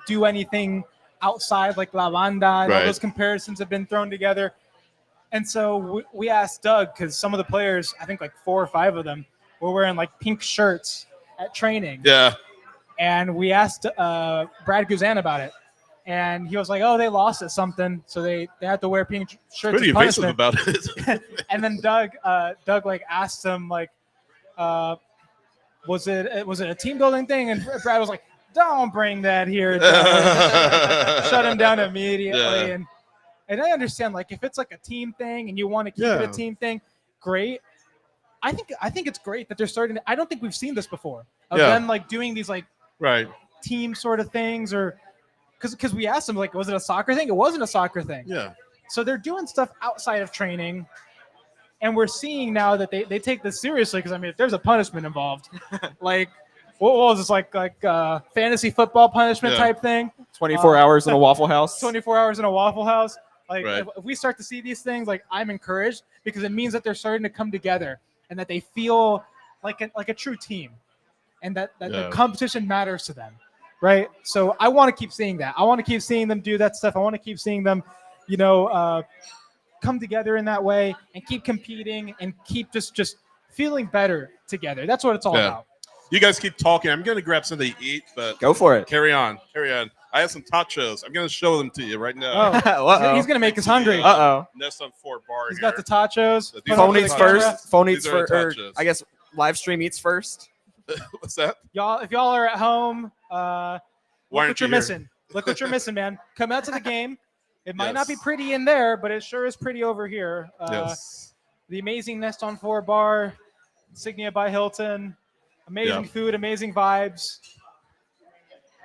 do anything outside like La Banda and all Right. those comparisons have been thrown together. And so we asked Doug, because some of the players, I think like 4 or 5 of them, were wearing like pink shirts at training. Yeah. And we asked Brad Guzan about it. And he was like, oh, they lost at something, so they had to wear pink shirts Pretty as evasive punishment. about it. And then Doug like asked him like, was it a team building thing? And Brad was like, don't bring that here, Doug. Shut him down immediately. Yeah. And I understand, like, if it's like a team thing and you want to keep it a team thing, great. I think it's great that they're starting to, I don't think we've seen this before of them like doing these like Right. team sort of things, or because we asked them like, was it a soccer thing? It wasn't a soccer thing. Yeah. So they're doing stuff outside of training, and we're seeing now that they take this seriously. Because I mean, if there's a punishment involved, like what was this like fantasy football punishment Yeah. type thing? 24 hours in a Waffle House. 24 hours in a Waffle House. Like Right. if we start to see these things, like I'm encouraged because it means that they're starting to come together and that they feel like a true team, and that the competition matters to them, right? So I want to keep seeing that. I want to keep seeing them do that stuff. I want to keep seeing them, come together in that way and keep competing and keep just feeling better together. That's what it's all about. You guys keep talking. I'm gonna grab something to eat, but Go for it. carry on. I have some tachos. I'm gonna show them to you right now. Oh, he's gonna make us hungry. Uh-oh. Nest on 4 bar. He's here. got the tachos. These Put are Phone over the eats the camera. first. Phone eats These are the first. tachos. I guess live stream eats first. What's that? Y'all, if y'all are at home, look Why what aren't you're you here? missing. Look what you're missing, man. Come out to the game. It might not be Yes. pretty in there, but it sure is pretty over here. Yes. The amazing Nest on 4 bar, Signia by Hilton. Amazing food, amazing vibes.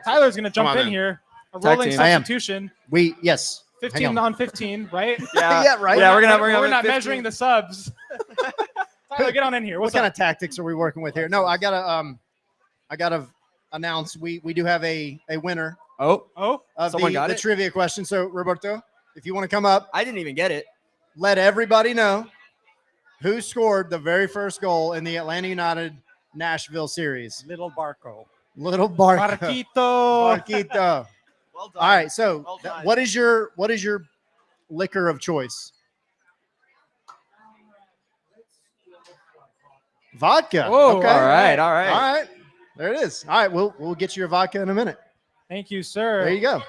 Tyler's gonna jump Come on in in. here. A Tag rolling team. I am. substitution. Yes. Hang 15 on. on 15, right? Yeah, right. Yeah, we're gonna We're have not 15. measuring the subs. Tyler, get on in here. What What's kind up? of tactics are we working with here? No, I gotta announce we do have a winner Oh, Oh, of Someone got the it? trivia question. So Roberto, if you want to come up, I didn't even get it. let everybody know who scored the very first goal in the Atlanta United Nashville series. Little Barco. Little Barco. Marquito. Barquito. Well done. All right. So Well done. what is your liquor of choice? Vodka. Whoa, Okay. All right. All right. There it is. All right. We'll get you your vodka in a minute. Thank you, sir. There you go.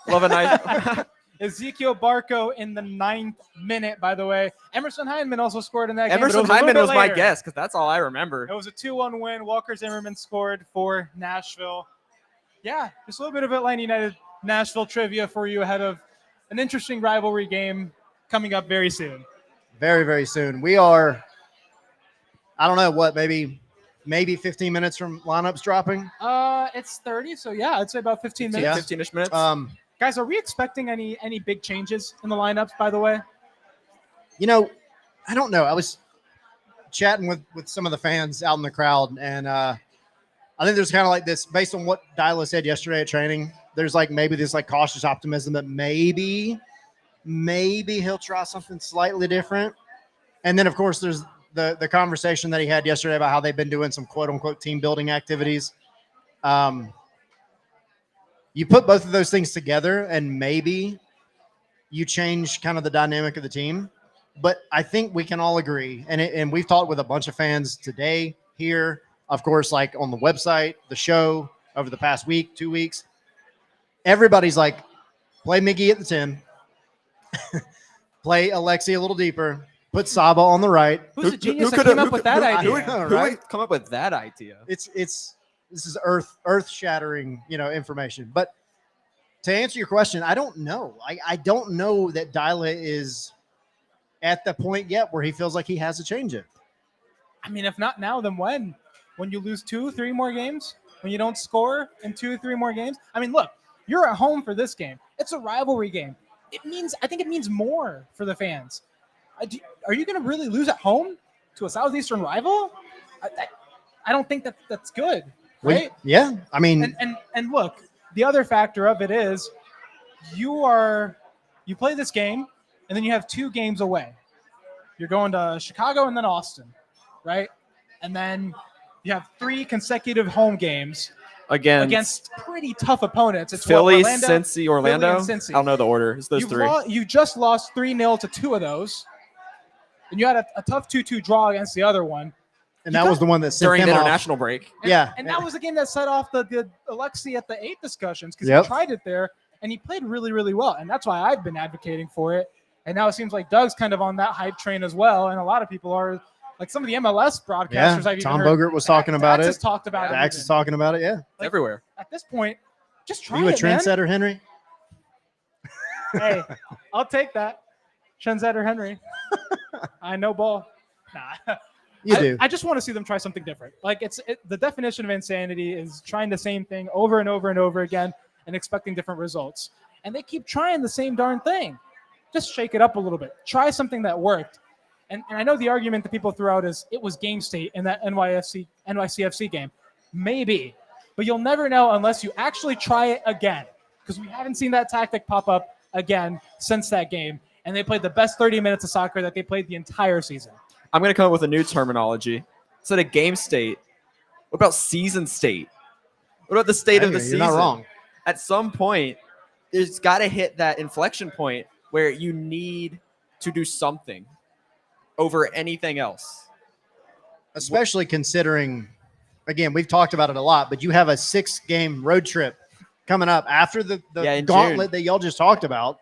Love a nice. Ezekiel Barco in the 9th minute, by the way. Emerson Hyndman also scored in that game. but it Emerson was a little Hyndman bit was my later. guess because that's all I remember. It was a 2-1 win. Walker Zimmerman scored for Nashville. Yeah, just a little bit of Atlanta United Nashville trivia for you ahead of an interesting rivalry game coming up very soon. Very, very soon. We are, I don't know what, maybe 15 minutes from lineups dropping. It's 30, so yeah, I'd say about 15 minutes. Yeah. 15-ish minutes. Guys, are we expecting any big changes in the lineups, by the way? I don't know. I was chatting with some of the fans out in the crowd, and I think there's kind of like this, based on what Dyla said yesterday at training, there's like maybe this like cautious optimism that maybe he'll try something slightly different. And then, of course, there's the conversation that he had yesterday about how they've been doing some quote unquote team building activities. you put both of those things together, and maybe you change kind of the dynamic of the team. But I think we can all agree, and we've talked with a bunch of fans today here, of course, like on the website, the show over the past week, 2 weeks. Everybody's like, play Miggy at the 10, play Alexi a little deeper, put Saba on the right. Who's the genius that came up with that idea? Who would come up with that idea? This is earth shattering, information. But to answer your question, I don't know. I don't know that Dyla is at the point yet where he feels like he has to change it. I mean, if not now, then when? When you lose 2-3 more games? When you don't score in 2-3 more games? I mean, look, you're at home for this game. It's a rivalry game. I think it means more for the fans. Are you going to really lose at home to a Southeastern rival? I don't think that's good, right? Yeah, I mean, and look, the other factor of it is you play this game and then you have 2 games away. You're going to Chicago and then Austin, right? And then you have 3 consecutive home games against pretty tough opponents. It's Philly, Orlando, Cincy, Orlando. Philly and Cincy. I don't know the order. It's those 3. You just lost 3-0 to 2 of those, and you had a tough 2-2 draw against the other one. and that was the one that sent during them the off. international break. And that was the game that set off the Alexi at the 8 discussions because he tried it there and he played really, really well. And that's why I've been advocating for it. And now it seems like Doug's kind of on that hype train as well. And a lot of people are, like some of the MLS broadcasters. I've Tom even heard. Bogert was talking about it. Talked about it. Dax is talking about it. Yeah, Like, everywhere. At this point, just try you a it, man. trendsetter, Henry? Hey, I'll take that. Trendsetter Henry. I know ball. Nah. You do. I just want to see them try something different. Like the definition of insanity is trying the same thing over and over and over again and expecting different results. And they keep trying the same darn thing. Just shake it up a little bit. Try something that worked. And I know the argument that people throw out is it was game state in that NYCFC game. Maybe. But you'll never know unless you actually try it again. Because we haven't seen that tactic pop up again since that game. And they played the best 30 minutes of soccer that they played the entire season. I'm going to come up with a new terminology. Instead of game state, what about season state? What about the state of the season? You're not wrong. At some point, there's got to hit that inflection point where you need to do something over anything else. Especially considering, again, we've talked about it a lot, but you have a 6-game road trip coming up after the gauntlet that y'all just talked about.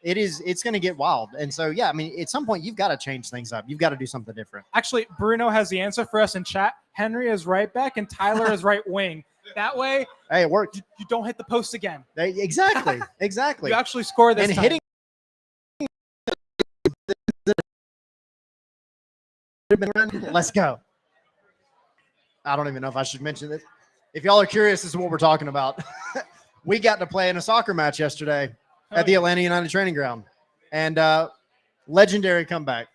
It's going to get wild. And so, yeah, I mean, at some point you've got to change things up. You've got to do something different. Actually, Bruno has the answer for us in chat. Henry is right back and Tyler is right wing. That way, hey, it worked. You don't hit the post again. Exactly. You actually score this time. Hitting. Let's go. I don't even know if I should mention this. If y'all are curious, this is what we're talking about. We got to play in a soccer match yesterday at the Atlanta United training ground. And legendary comeback.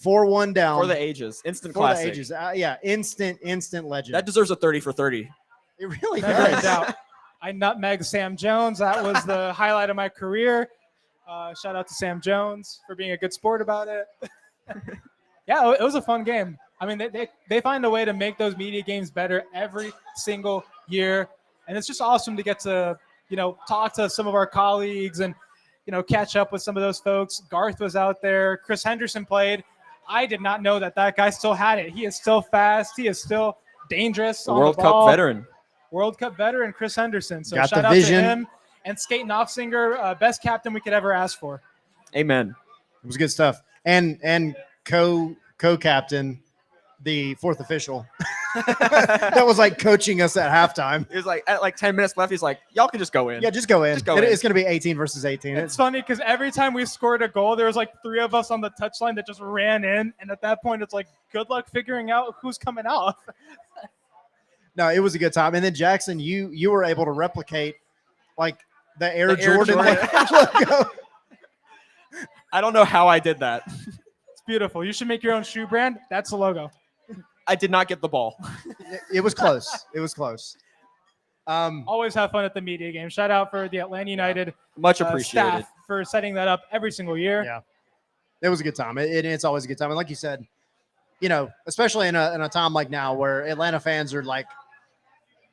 4-1 down. For the ages. Instant for classic. the ages. Yeah, instant legend. That deserves a 30 for 30. It really Never in does. doubt. I nutmegged Sam Jones. That was the highlight of my career. Shout out to Sam Jones for being a good sport about it. Yeah, it was a fun game. I mean, they find a way to make those media games better every single year. And it's just awesome to get to, talk to some of our colleagues and, catch up with some of those folks. Garth was out there. Chris Henderson played. I did not know that guy still had it. He is still fast. He is still dangerous. World Cup veteran. World Cup veteran Chris Henderson. So Got shout the out vision. to him and Skate Knopfsinger, best captain we could ever ask for. Amen. It was good stuff. And co-captain, the fourth official, that was like coaching us at halftime. It was like at 10 minutes left. He's like, y'all can just go in. Yeah, just go in. Just go in. It's going to be 18 versus 18. It's funny because every time we scored a goal, there was like 3 of us on the touchline that just ran in. And at that point, it's like, good luck figuring out who's coming out. No, it was a good time. And then Jackson, you were able to replicate like the Air Jordan logo. I don't know how I did that. It's beautiful. You should make your own shoe brand. That's the logo. I did not get the ball. It was close. It was close. Always have fun at the media game. Shout out for the Atlanta United Much appreciated. staff for setting that up every single year. Yeah, it was a good time. It's always a good time. And like you said, especially in a time like now where Atlanta fans are like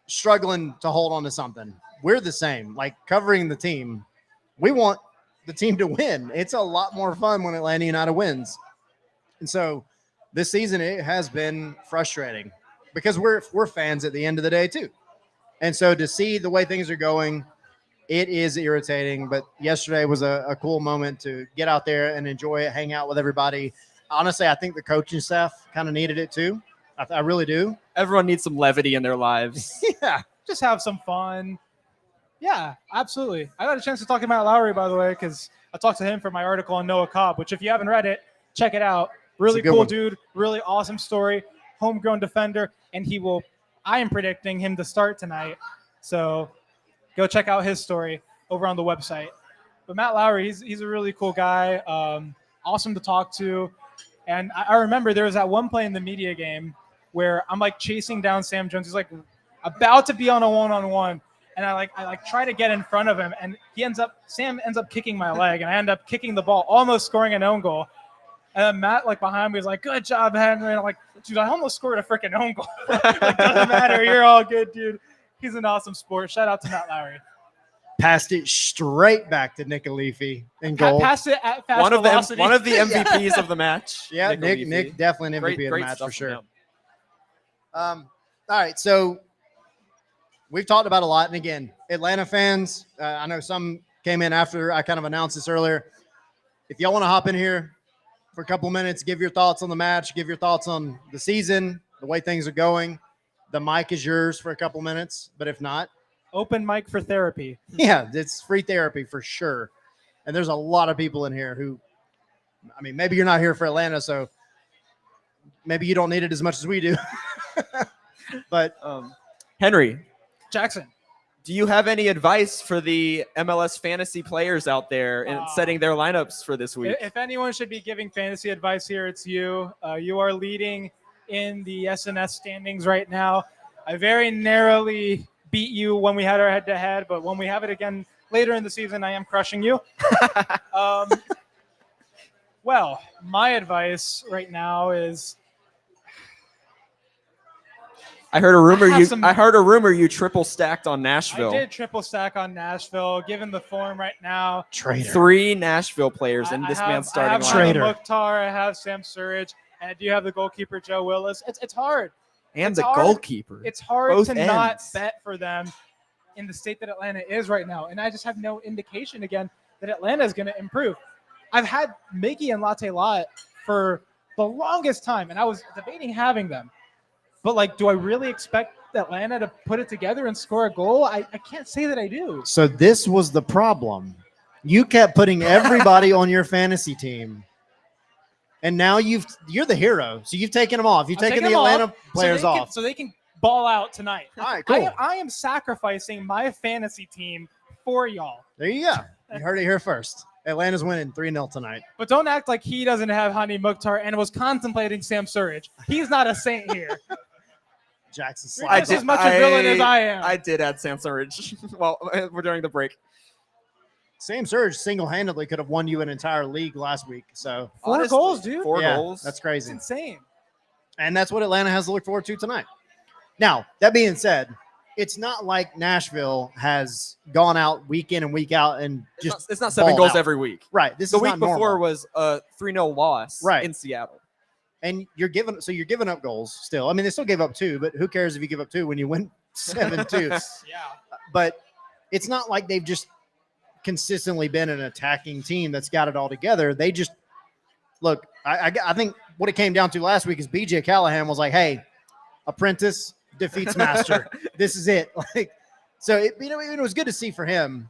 struggling to hold on to something. we're the same. Like covering the team, we want the team to win. It's a lot more fun when Atlanta United wins. And so this season it has been frustrating because we're fans at the end of the day too. And so to see the way things are going, it is irritating. But yesterday was a cool moment to get out there and enjoy it, hang out with everybody. Honestly, I think the coaching staff kind of needed it too. I really do. Everyone needs some levity in their lives. Yeah. Just have some fun. Yeah, absolutely. I got a chance to talk to Matt Lowry, by the way, because I talked to him for my article on Noah Cobb, which if you haven't read it, check it out. Really good cool one. dude, really awesome story, homegrown defender, and I am predicting him to start tonight. So go check out his story over on the website. But Matt Lowry, he's a really cool guy, awesome to talk to. And I remember there was that one play in the media game where I'm like chasing down Sam Jones. He's like about to be on a one-on-one. And I try to get in front of him, and Sam ends up kicking my leg, and I end up kicking the ball, almost scoring an own goal. And then Matt, like behind me, was like, "Good job, Henry." And I'm like, "Dude, I almost scored a freaking own goal." Like, doesn't matter. You're all good, dude. He's an awesome sport. Shout out to Matt Lowry. Passed it straight back to Nick Alifi in goal. Passed it at fast One of velocity. the MVPs of the match. Yeah, Nick Alifi. definitely an MVP Great of the match stuff for from sure. him. All right, so we've talked about a lot, and again, Atlanta fans. I know some came in after I kind of announced this earlier. If y'all want to hop in here for a couple minutes, give your thoughts on the match, give your thoughts on the season, the way things are going. The mic is yours for a couple minutes, but if not, Open mic for therapy. yeah, it's free therapy for sure. And there's a lot of people in here who, I mean, maybe you're not here for Atlanta, so maybe you don't need it as much as we do. But Henry, Jackson. do you have any advice for the MLS fantasy players out there in setting their lineups for this week? If anyone should be giving fantasy advice here, it's you. You are leading in the SNS standings right now. I very narrowly beat you when we had our head-to-head, but when we have it again later in the season, I am crushing you. Well, my advice right now is I heard a rumor you triple stacked on Nashville. I did triple stack on Nashville. Given the form right now, traitor. 3 Nashville players in this man's starting I have lineup. Traitor. Mukhtar, I have Sam Surridge, and I do have the goalkeeper Joe Willis. It's hard. And It's the hard. goalkeeper. It's hard Both to not ends. bet for them in the state that Atlanta is right now. And I just have no indication again that Atlanta is going to improve. I've had Mickey and Latte Lot for the longest time, and I was debating having them. But, like, do I really expect Atlanta to put it together and score a goal? I can't say that I do. So this was the problem. You kept putting everybody on your fantasy team. And now you're the hero. So you've taken them off. You've I'm taken taking the them Atlanta off players off. so they can ball out tonight. All right, cool. I am sacrificing my fantasy team for y'all. There you go. You heard it here first. Atlanta's winning 3-0 tonight. But don't act like he doesn't have Hani Mukhtar and was contemplating Sam Surridge. He's not a saint here. Jackson You're slides. just as much a villain as I am. I did add Sam Surridge. Well, we're during the break. Sam Surridge single-handedly could have won you an entire league last week. So 4 Honestly, goals, dude. 4 yeah, goals. that's It's crazy. insane. And that's what Atlanta has to look forward to tonight. Now, that being said, it's not like Nashville has gone out week in and week out and just It's not 7 balled goals out. every week. Right. This The is week not normal. before was a 3-0 loss Right. in Seattle. And you're giving up goals still. I mean, they still gave up 2, but who cares if you give up 2 when you win 7-2? Yeah. But it's not like they've just consistently been an attacking team that's got it all together. They just look. I think what it came down to last week is BJ Callahan was like, "Hey, apprentice defeats master. This is it." Like, so it was good to see for him,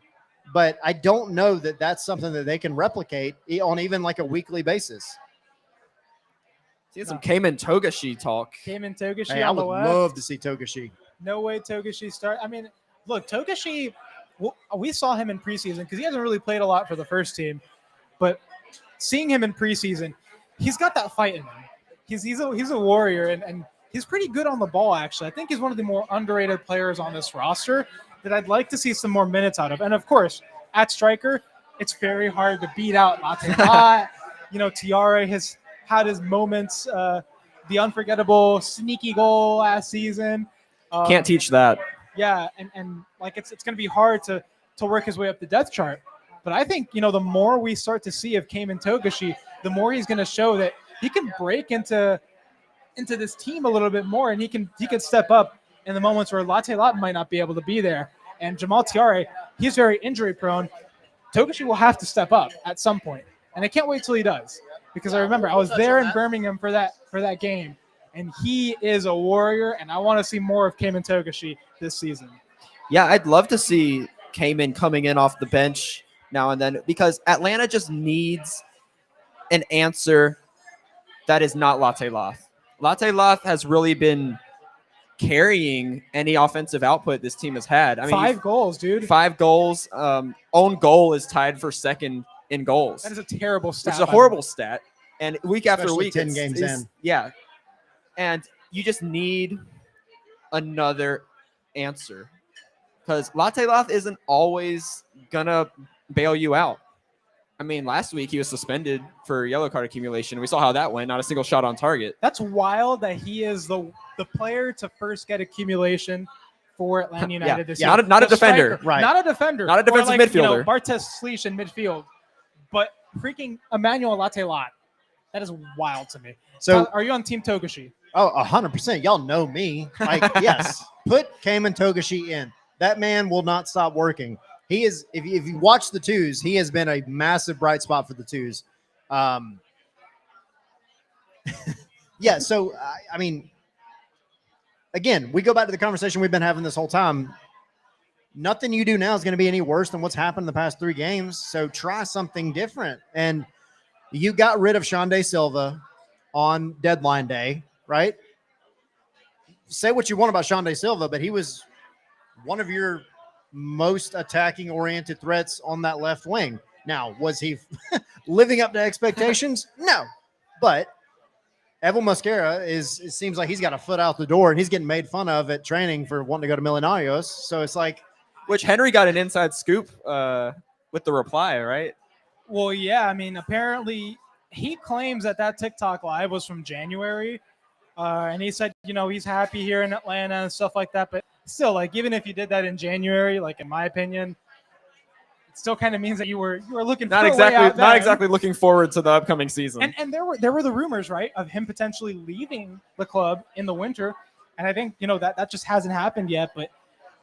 but I don't know that that's something that they can replicate on even like a weekly basis. See some Cayman Togashi talk. Came in Togashi Hey, I on would the left. love to see Togashi. No way Togashi start. I mean, look, Togashi, we saw him in preseason because he hasn't really played a lot for the first team, but seeing him in preseason, he's got that fight in him. He's a warrior, and he's pretty good on the ball, actually. I think he's one of the more underrated players on this roster that I'd like to see some more minutes out of. And, of course, at striker, it's very hard to beat out Latte Lot. Tiara has had his moments, the unforgettable sneaky goal last season. Can't teach that. Yeah, and like it's going to be hard to work his way up the depth chart. But I think the more we start to see of Cayman Togashi, the more he's going to show that he can break into this team a little bit more, and he can step up in the moments where Latte Lot might not be able to be there. And Jamal Tiare, he's very injury prone. Togashi will have to step up at some point, and I can't wait till he does, because I remember I was there in Birmingham for that game, and he is a warrior, and I want to see more of Cayman Togashi this season. Yeah, I'd love to see Cayman coming in off the bench now and then, because Atlanta just needs an answer that is not Latte Loth. Latte Loth has really been carrying any offensive output this team has had. I mean, 5 goals, dude. 5 goals. Own goal is tied for second in goals. That is a terrible stat. Which is a horrible stat. And week after Especially week, 10 games in. Yeah. And you just need another answer, because Latte Loth isn't always going to bail you out. I mean, last week he was suspended for yellow card accumulation. We saw how that went. Not a single shot on target. That's wild that he is the player to first get accumulation for Atlanta United this year. Not a defender. Striker, Right. Not a defender. Not a defensive midfielder. Bartes Sleesh in midfield. But freaking Emmanuel Latte Lot. That is wild to me. So are you on Team Togashi? Oh, 100%. Y'all know me. Like, yes, put Cayman Togashi in. That man will not stop working. He is, if you watch the twos, he has been a massive bright spot for the twos. Yeah, so, I mean, again, we go back to the conversation we've been having this whole time. Nothing you do now is going to be any worse than what's happened in the past 3 games. So try something different. And you got rid of Shondae Silva on deadline day, right? Say what you want about Shondae Silva, but he was one of your most attacking-oriented threats on that left wing. Now, was he living up to expectations? No. But Evan Mosquera it seems like he's got a foot out the door, and he's getting made fun of at training for wanting to go to Millonarios. So it's like, which Henry got an inside scoop with the reply, right? Well, yeah. I mean, apparently he claims that TikTok live was from January. And he said, he's happy here in Atlanta and stuff like that. But still, like, even if you did that in January, like, in my opinion, it still kind of means that you were looking not for exactly a way out not there. exactly looking forward to the upcoming season. And there were the rumors, right, of him potentially leaving the club in the winter. And I think that just hasn't happened yet. But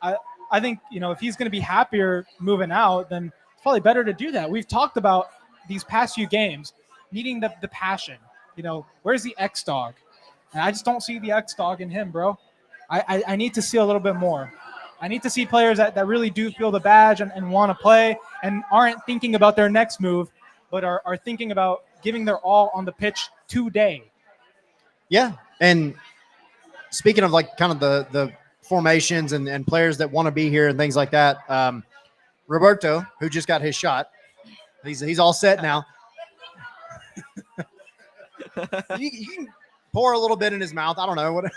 I think if he's going to be happier moving out, then it's probably better to do that. We've talked about these past few games needing the passion. Where's the X dog? And I just don't see the X dog in him, bro. I need to see a little bit more. I need to see players that really do feel the badge and want to play and aren't thinking about their next move, but are thinking about giving their all on the pitch today. yeah. And speaking of like kind of the formations and players that want to be here and things like that, Roberto, who just got his shot, he's all set now. you can pour a little bit in his mouth. I don't know what.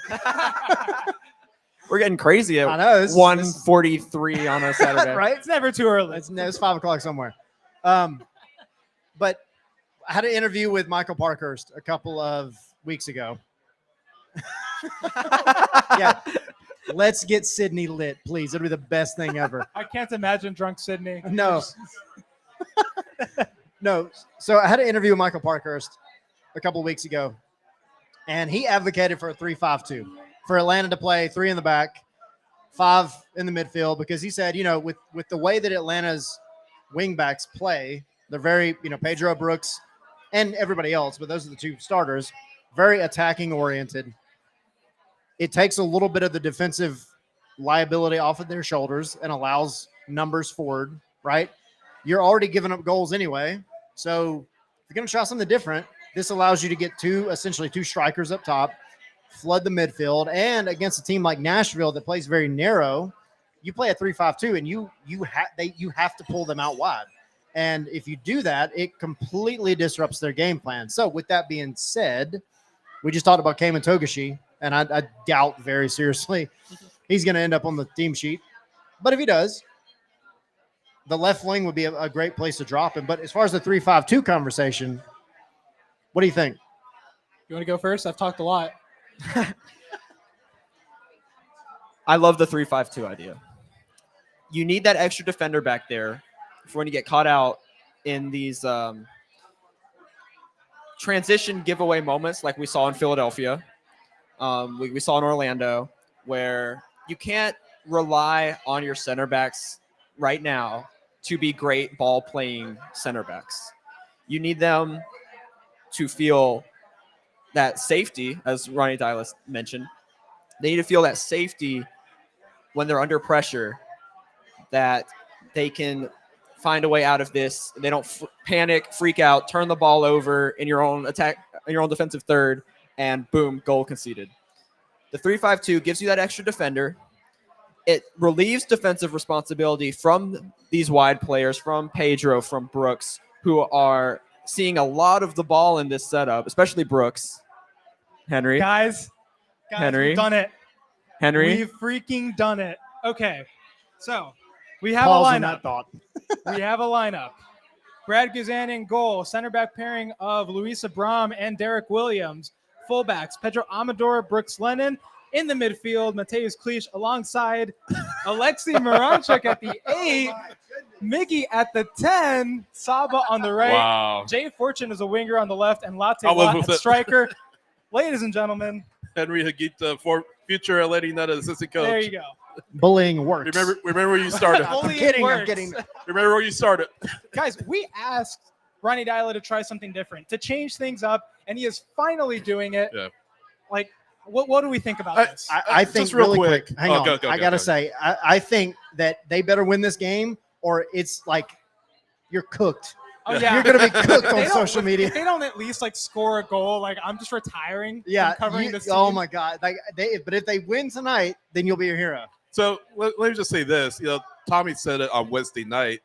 We're getting crazy at I know, 1:43 on a Saturday. Right? It's never too early. It's 5:00 somewhere. But I had an interview with Michael Parkhurst a couple of weeks ago. Yeah. Let's get Sydney lit, please. It'll be the best thing ever. I can't imagine drunk Sydney. No. No. So I had an interview with Michael Parkhurst a couple of weeks ago, and he advocated for a 3-5-2 for Atlanta to play 3 in the back, 5 in the midfield, because he said, with the way that Atlanta's wingbacks play, they're very, Pedro Brooks and everybody else, but those are the 2 starters, very attacking oriented. It takes a little bit of the defensive liability off of their shoulders and allows numbers forward, right? You're already giving up goals anyway. So if you're going to try something different, this allows you to get essentially 2 strikers up top, flood the midfield, and against a team like Nashville that plays very narrow, you play a 3-5-2 and you have to pull them out wide. And if you do that, it completely disrupts their game plan. So with that being said, we just talked about Cayman Togashi, and I doubt very seriously he's going to end up on the team sheet. But if he does, the left wing would be a great place to drop him. But as far as the 3-5-2 conversation, what do you think? You want to go first? I've talked a lot. I love the 3-5-2 idea. You need that extra defender back there for when you get caught out in these transition giveaway moments like we saw in Philadelphia. We saw in Orlando, where you can't rely on your center backs right now to be great ball playing center backs. You need them to feel that safety, as Ronnie Dylas mentioned. They need to feel that safety when they're under pressure, that they can find a way out of this. They don't panic, freak out, turn the ball over in your own attack, in your own defensive third, and boom, goal conceded. The 3-5-2 gives you that extra defender. It relieves defensive responsibility from these wide players, from Pedro, from Brooks, who are seeing a lot of the ball in this setup, especially Brooks. Henry. Guys, Henry. we've done it. Henry. We've freaking done it. Okay, so we have Pause a on lineup. that thought. We have a lineup. Brad Guzan in goal. Center back pairing of Luis Abram and Derek Williams. Fullbacks, Pedro Amador, Brooks Lennon. In the midfield, Mateus Clich alongside Alexei Miranchuk at the 8. Mickey at the 10. Saba on the right. Wow. Jay Fortune is a winger on the left. And Latte I was Lot with at it. striker. Ladies and gentlemen, Henry Higuita, for future Atlanta United assistant coach. there you go. Bullying works. Remember where you started. Bullying I'm kidding. I'm works. kidding. Remember where you started. Guys, we asked Ronnie Dyla to try something different, to change things up, and he is finally doing it. Yeah. Like, what do we think about this? I think Just real really quick. quick. Hang Oh, on. go, I go, gotta go. say, I think that they better win this game, or it's like you're cooked. Oh, yeah. You're gonna be cooked If they on don't- social media. If they don't at least like score a goal, like I'm just retiring. Yeah. from covering this. Oh team. my God. Like but if they win tonight, then you'll be a hero. So let me just say this. Tommy said it on Wednesday night.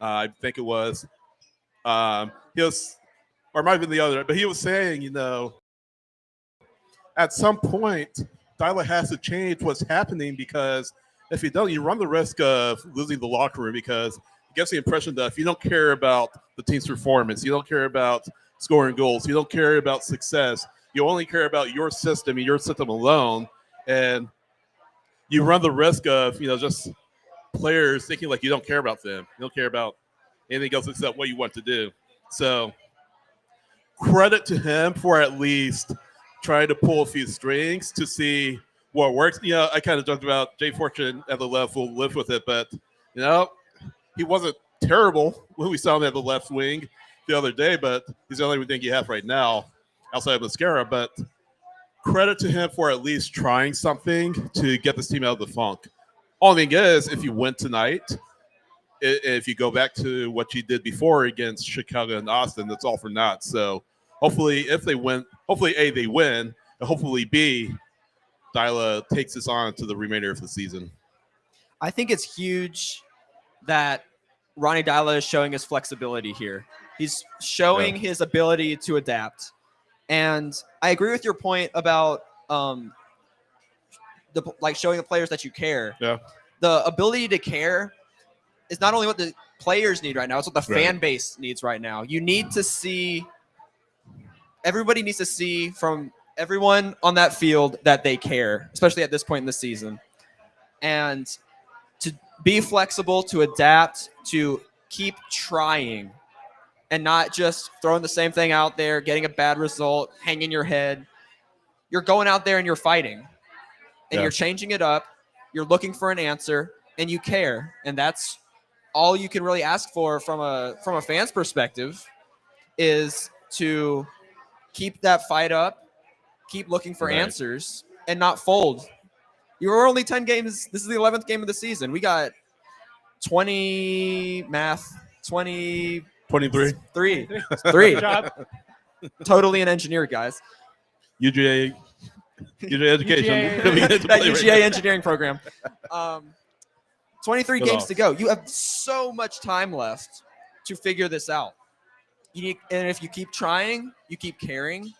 I think it was. He was, or it might have been the other, but he was saying, at some point, Dyla has to change what's happening, because if you don't, you run the risk of losing the locker room, because it gives the impression that if you don't care about the team's performance, you don't care about scoring goals, you don't care about success, you only care about your system and your system alone, and you run the risk of, just players thinking like you don't care about them. You don't care about anything else except what you want to do. So credit to him for at least trying to pull a few strings to see what works. I kind of joked about Jay Fortune at the left will live with it, but, he wasn't terrible when we saw him at the left wing the other day, but he's the only thing you have right now outside of Mascara. But credit to him for at least trying something to get this team out of the funk. Only thing is, if you win tonight, if you go back to what you did before against Chicago and Austin, that's all for naught. So hopefully, if they win, hopefully A, they win, and hopefully B, Dyla takes this on to the remainder of the season. I think it's huge that Ronnie Dyla is showing his flexibility here. He's showing his ability to adapt. And I agree with your point about showing the players that you care. Yeah. The ability to care is not only what the players need right now, it's what the fan base needs right now. You need to see, everybody needs to see from everyone on that field that they care, especially at this point in the season. And to be flexible, to adapt, to keep trying, and not just throwing the same thing out there, getting a bad result, hanging your head. You're going out there and you're fighting, and you're changing it up. You're looking for an answer, and you care. And that's all you can really ask for from a fan's perspective, is to keep that fight up, keep looking for answers, and not fold. You were only 10 games. This is the 11th game of the season. We got 23. Good job. Totally an engineer, guys. UGA education. That UGA engineering program. 23 Good games off. to go. You have so much time left to figure this out. And if you keep trying, you keep caring,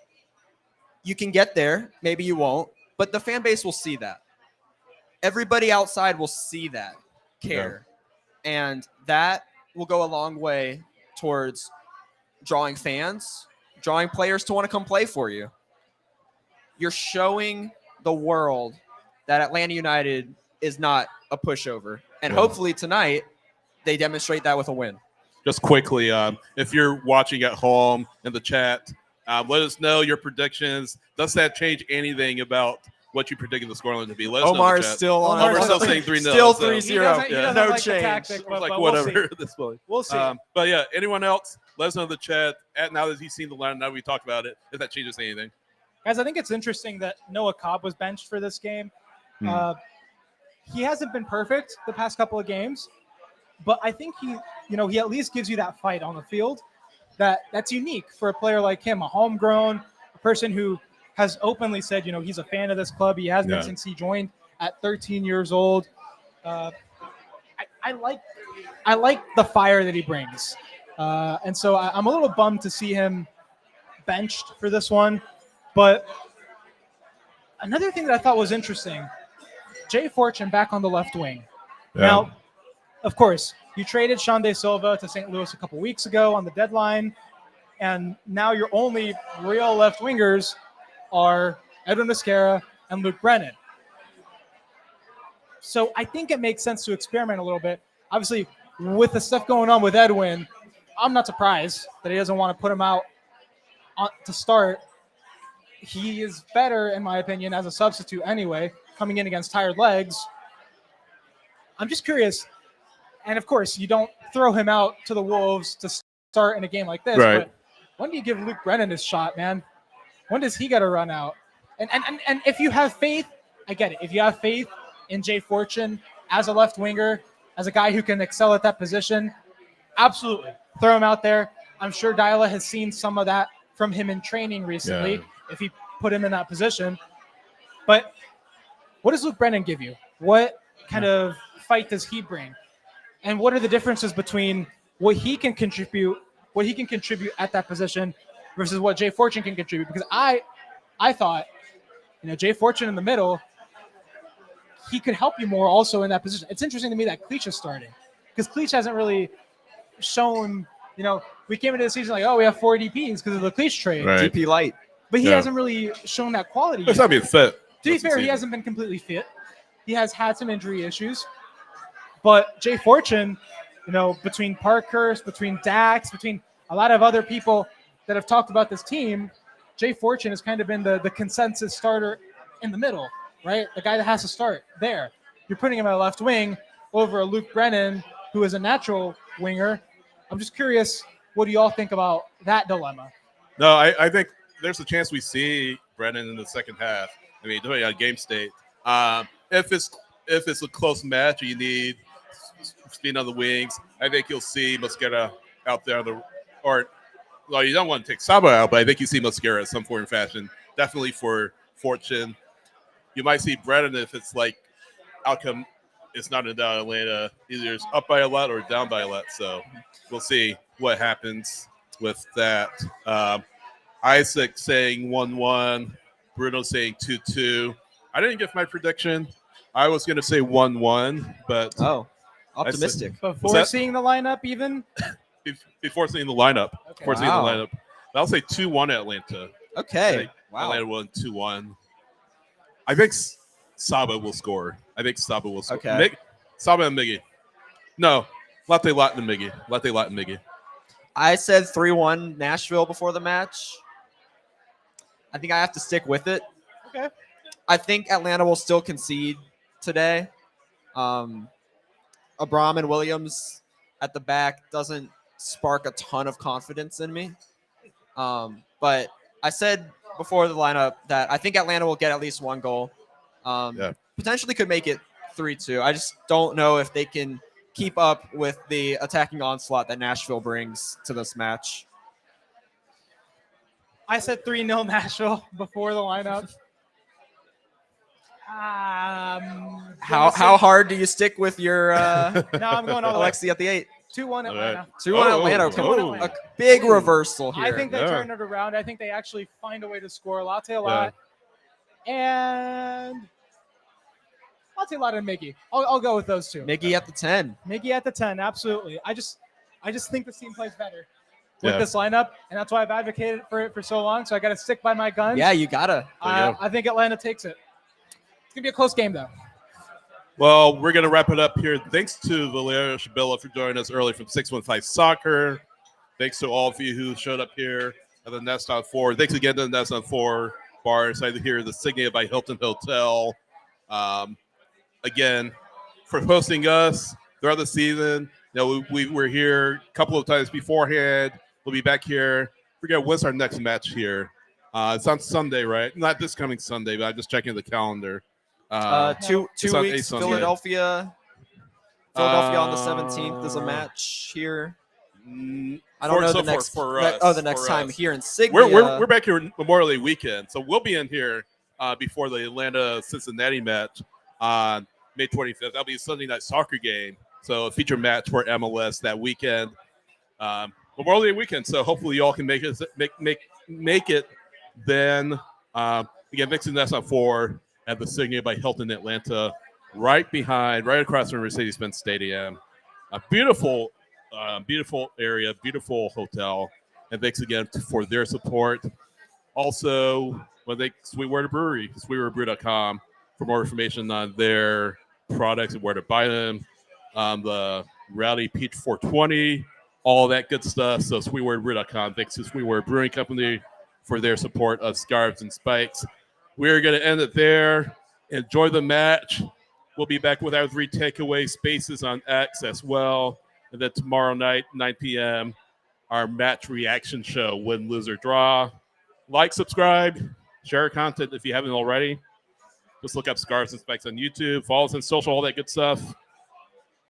you can get there. Maybe you won't, but the fan base will see that. Everybody outside will see that care. And that will go a long way towards drawing fans, drawing players to want to come play for you. You're showing the world that Atlanta United is not a pushover. And Yeah. hopefully tonight they demonstrate that with a win. Just quickly, if you're watching at home in the chat, let us know your predictions. Does that change anything about what you predicted the scoreline to be? Let us know in Omar's the chat. still on. Omar's Omar's still still saying 3-0. Still so- 3-0. He doesn't Yeah. like No the change. tactic, It's but, like but whatever We'll see. at this point. We'll see. But yeah, anyone else? Let us know in the chat. Now that he's seen the line, now we talked about it. If that changes anything. Guys, I think it's interesting that Noah Cobb was benched for this game. He hasn't been perfect the past couple of games, but I think he at least gives you that fight on the field that's unique for a player like him, a homegrown, a person who has openly said, he's a fan of this club. He has been since he joined at 13 years old. I like the fire that he brings. And so I'm a little bummed to see him benched for this one. But another thing that I thought was interesting, Jay Fortune back on the left wing. Yeah. Now, of course, you traded Sean De Silva to St. Louis a couple weeks ago on the deadline, and now your only real left wingers are Edwin Mosquera and Luke Brennan. So I think it makes sense to experiment a little bit. Obviously, with the stuff going on with Edwin, I'm not surprised that he doesn't want to put him out to start. He is better, in my opinion, as a substitute anyway, coming in against tired legs. I'm just curious. And of course, you don't throw him out to the Wolves to start in a game like this. Right. But when do you give Luke Brennan his shot, man? When does he got to run out? And if you have faith, I get it. If you have faith in Jay Fortune as a left winger, as a guy who can excel at that position, absolutely throw him out there. I'm sure Dyla has seen some of that from him in training recently. Yeah. If he put him in that position. But what does Luke Brennan give you? What kind of fight does he bring? And what are the differences between what he can contribute at that position versus what Jay Fortune can contribute? Because I thought, Jay Fortune in the middle, he could help you more also in that position. It's interesting to me that Cleach is starting because Cleach hasn't really shown, we came into the season like, we have 4 DPs because of the Cleach trade. Right. DP light. But he Yeah. hasn't really shown that quality It's yet. not being fit. To be fair, he hasn't been completely fit. He has had some injury issues. But Jay Fortune, between Parkhurst, between Dax, between a lot of other people that have talked about this team, Jay Fortune has kind of been the consensus starter in the middle, right? The guy that has to start there. You're putting him at left wing over a Luke Brennan, who is a natural winger. I'm just curious, what do you all think about that dilemma? No, I think there's a chance we see Brennan in the second half. I mean, depending on game state. If it's a close match and you need speed on the wings, I think you'll see Mosquera out there you don't want to take Saba out, but I think you see Mosquera in some form or fashion. Definitely for Fortune. You might see Brennan if it's like outcome is not in down Atlanta. Either it's up by a lot or down by a lot. So we'll see what happens with that. Isaac saying 1-1. Bruno saying 2-2. I didn't give my prediction. I was going to say 1-1, but Optimistic. Before seeing the lineup even? before seeing the lineup. Okay. Before seeing the lineup. I'll say 2-1 Atlanta. Okay. Wow. Atlanta won 2-1. I think Saba will score. Okay. Saba and Miggy. No, Latte Latin and Miggy. I said 3-1 Nashville before the match. I think I have to stick with it. Okay. I think Atlanta will still concede today. Abram and Williams at the back doesn't spark a ton of confidence in me. But I said before the lineup that I think Atlanta will get at least one goal. Potentially could make it 3-2. I just don't know if they can keep up with the attacking onslaught that Nashville brings to this match. I said 3-0 Nashville before the lineup. How hard do you stick with your No, I'm going all the way. Alexi at the 8? 2-1 Atlanta. 2-1 Atlanta. 2-1 A big reversal here. I think they turn it around. I think they actually find a way to score. Latte a lot. And Latte a lot and Miggy. I'll go with those two. Miggy at the 10. Miggy at the 10, absolutely. I just think this team plays better with this lineup, and that's why I've advocated for it for so long. So I got to stick by my guns. Yeah, you gotta. I think Atlanta takes it. It's gonna be a close game though. Well, we're going to wrap it up here. Thanks to Valeria Shabilla for joining us early from 615 Soccer. Thanks to all of you who showed up here at the Nest on 4. Thanks again to the Nest on 4 bar inside here, the Signia by Hilton Hotel. Again, for hosting us throughout the season. You know, we were here a couple of times beforehand. We'll be back here. Forget when's our next match here. It's on Sunday, right? Not this coming Sunday, but I'm just checking the calendar. Two it's on weeks. Sunday. Philadelphia on the 17th is a match here. I don't know the next. For us, the next time us. here in Signia. We're back here Memorial Day weekend, so we'll be in here before the Atlanta Cincinnati match on May 25th. That'll be a Sunday night soccer game, so a feature match for MLS that weekend, Memorial Day weekend. So hopefully you all can make it then. Again, mixing that's on 4 at the Signia by Hilton Atlanta, right across from Mercedes-Benz Stadium. A beautiful area, beautiful hotel, and thanks again for their support. Also, Sweetwater Brewery, sweetwaterbrew.com for more information on their products and where to buy them. The Rowdy Peach 420, all that good stuff. So sweetwaterbrew.com. Thanks to Sweetwater Brewing Company for their support of Scarves and Spikes. We're going to end it there. Enjoy the match. We'll be back with our 3 takeaway spaces on X as well. And then tomorrow night, 9 p.m., our match reaction show, win, lose, or draw. Like, subscribe, share our content if you haven't already. Just look up Scarves and Spikes on YouTube. Follow us on social, all that good stuff.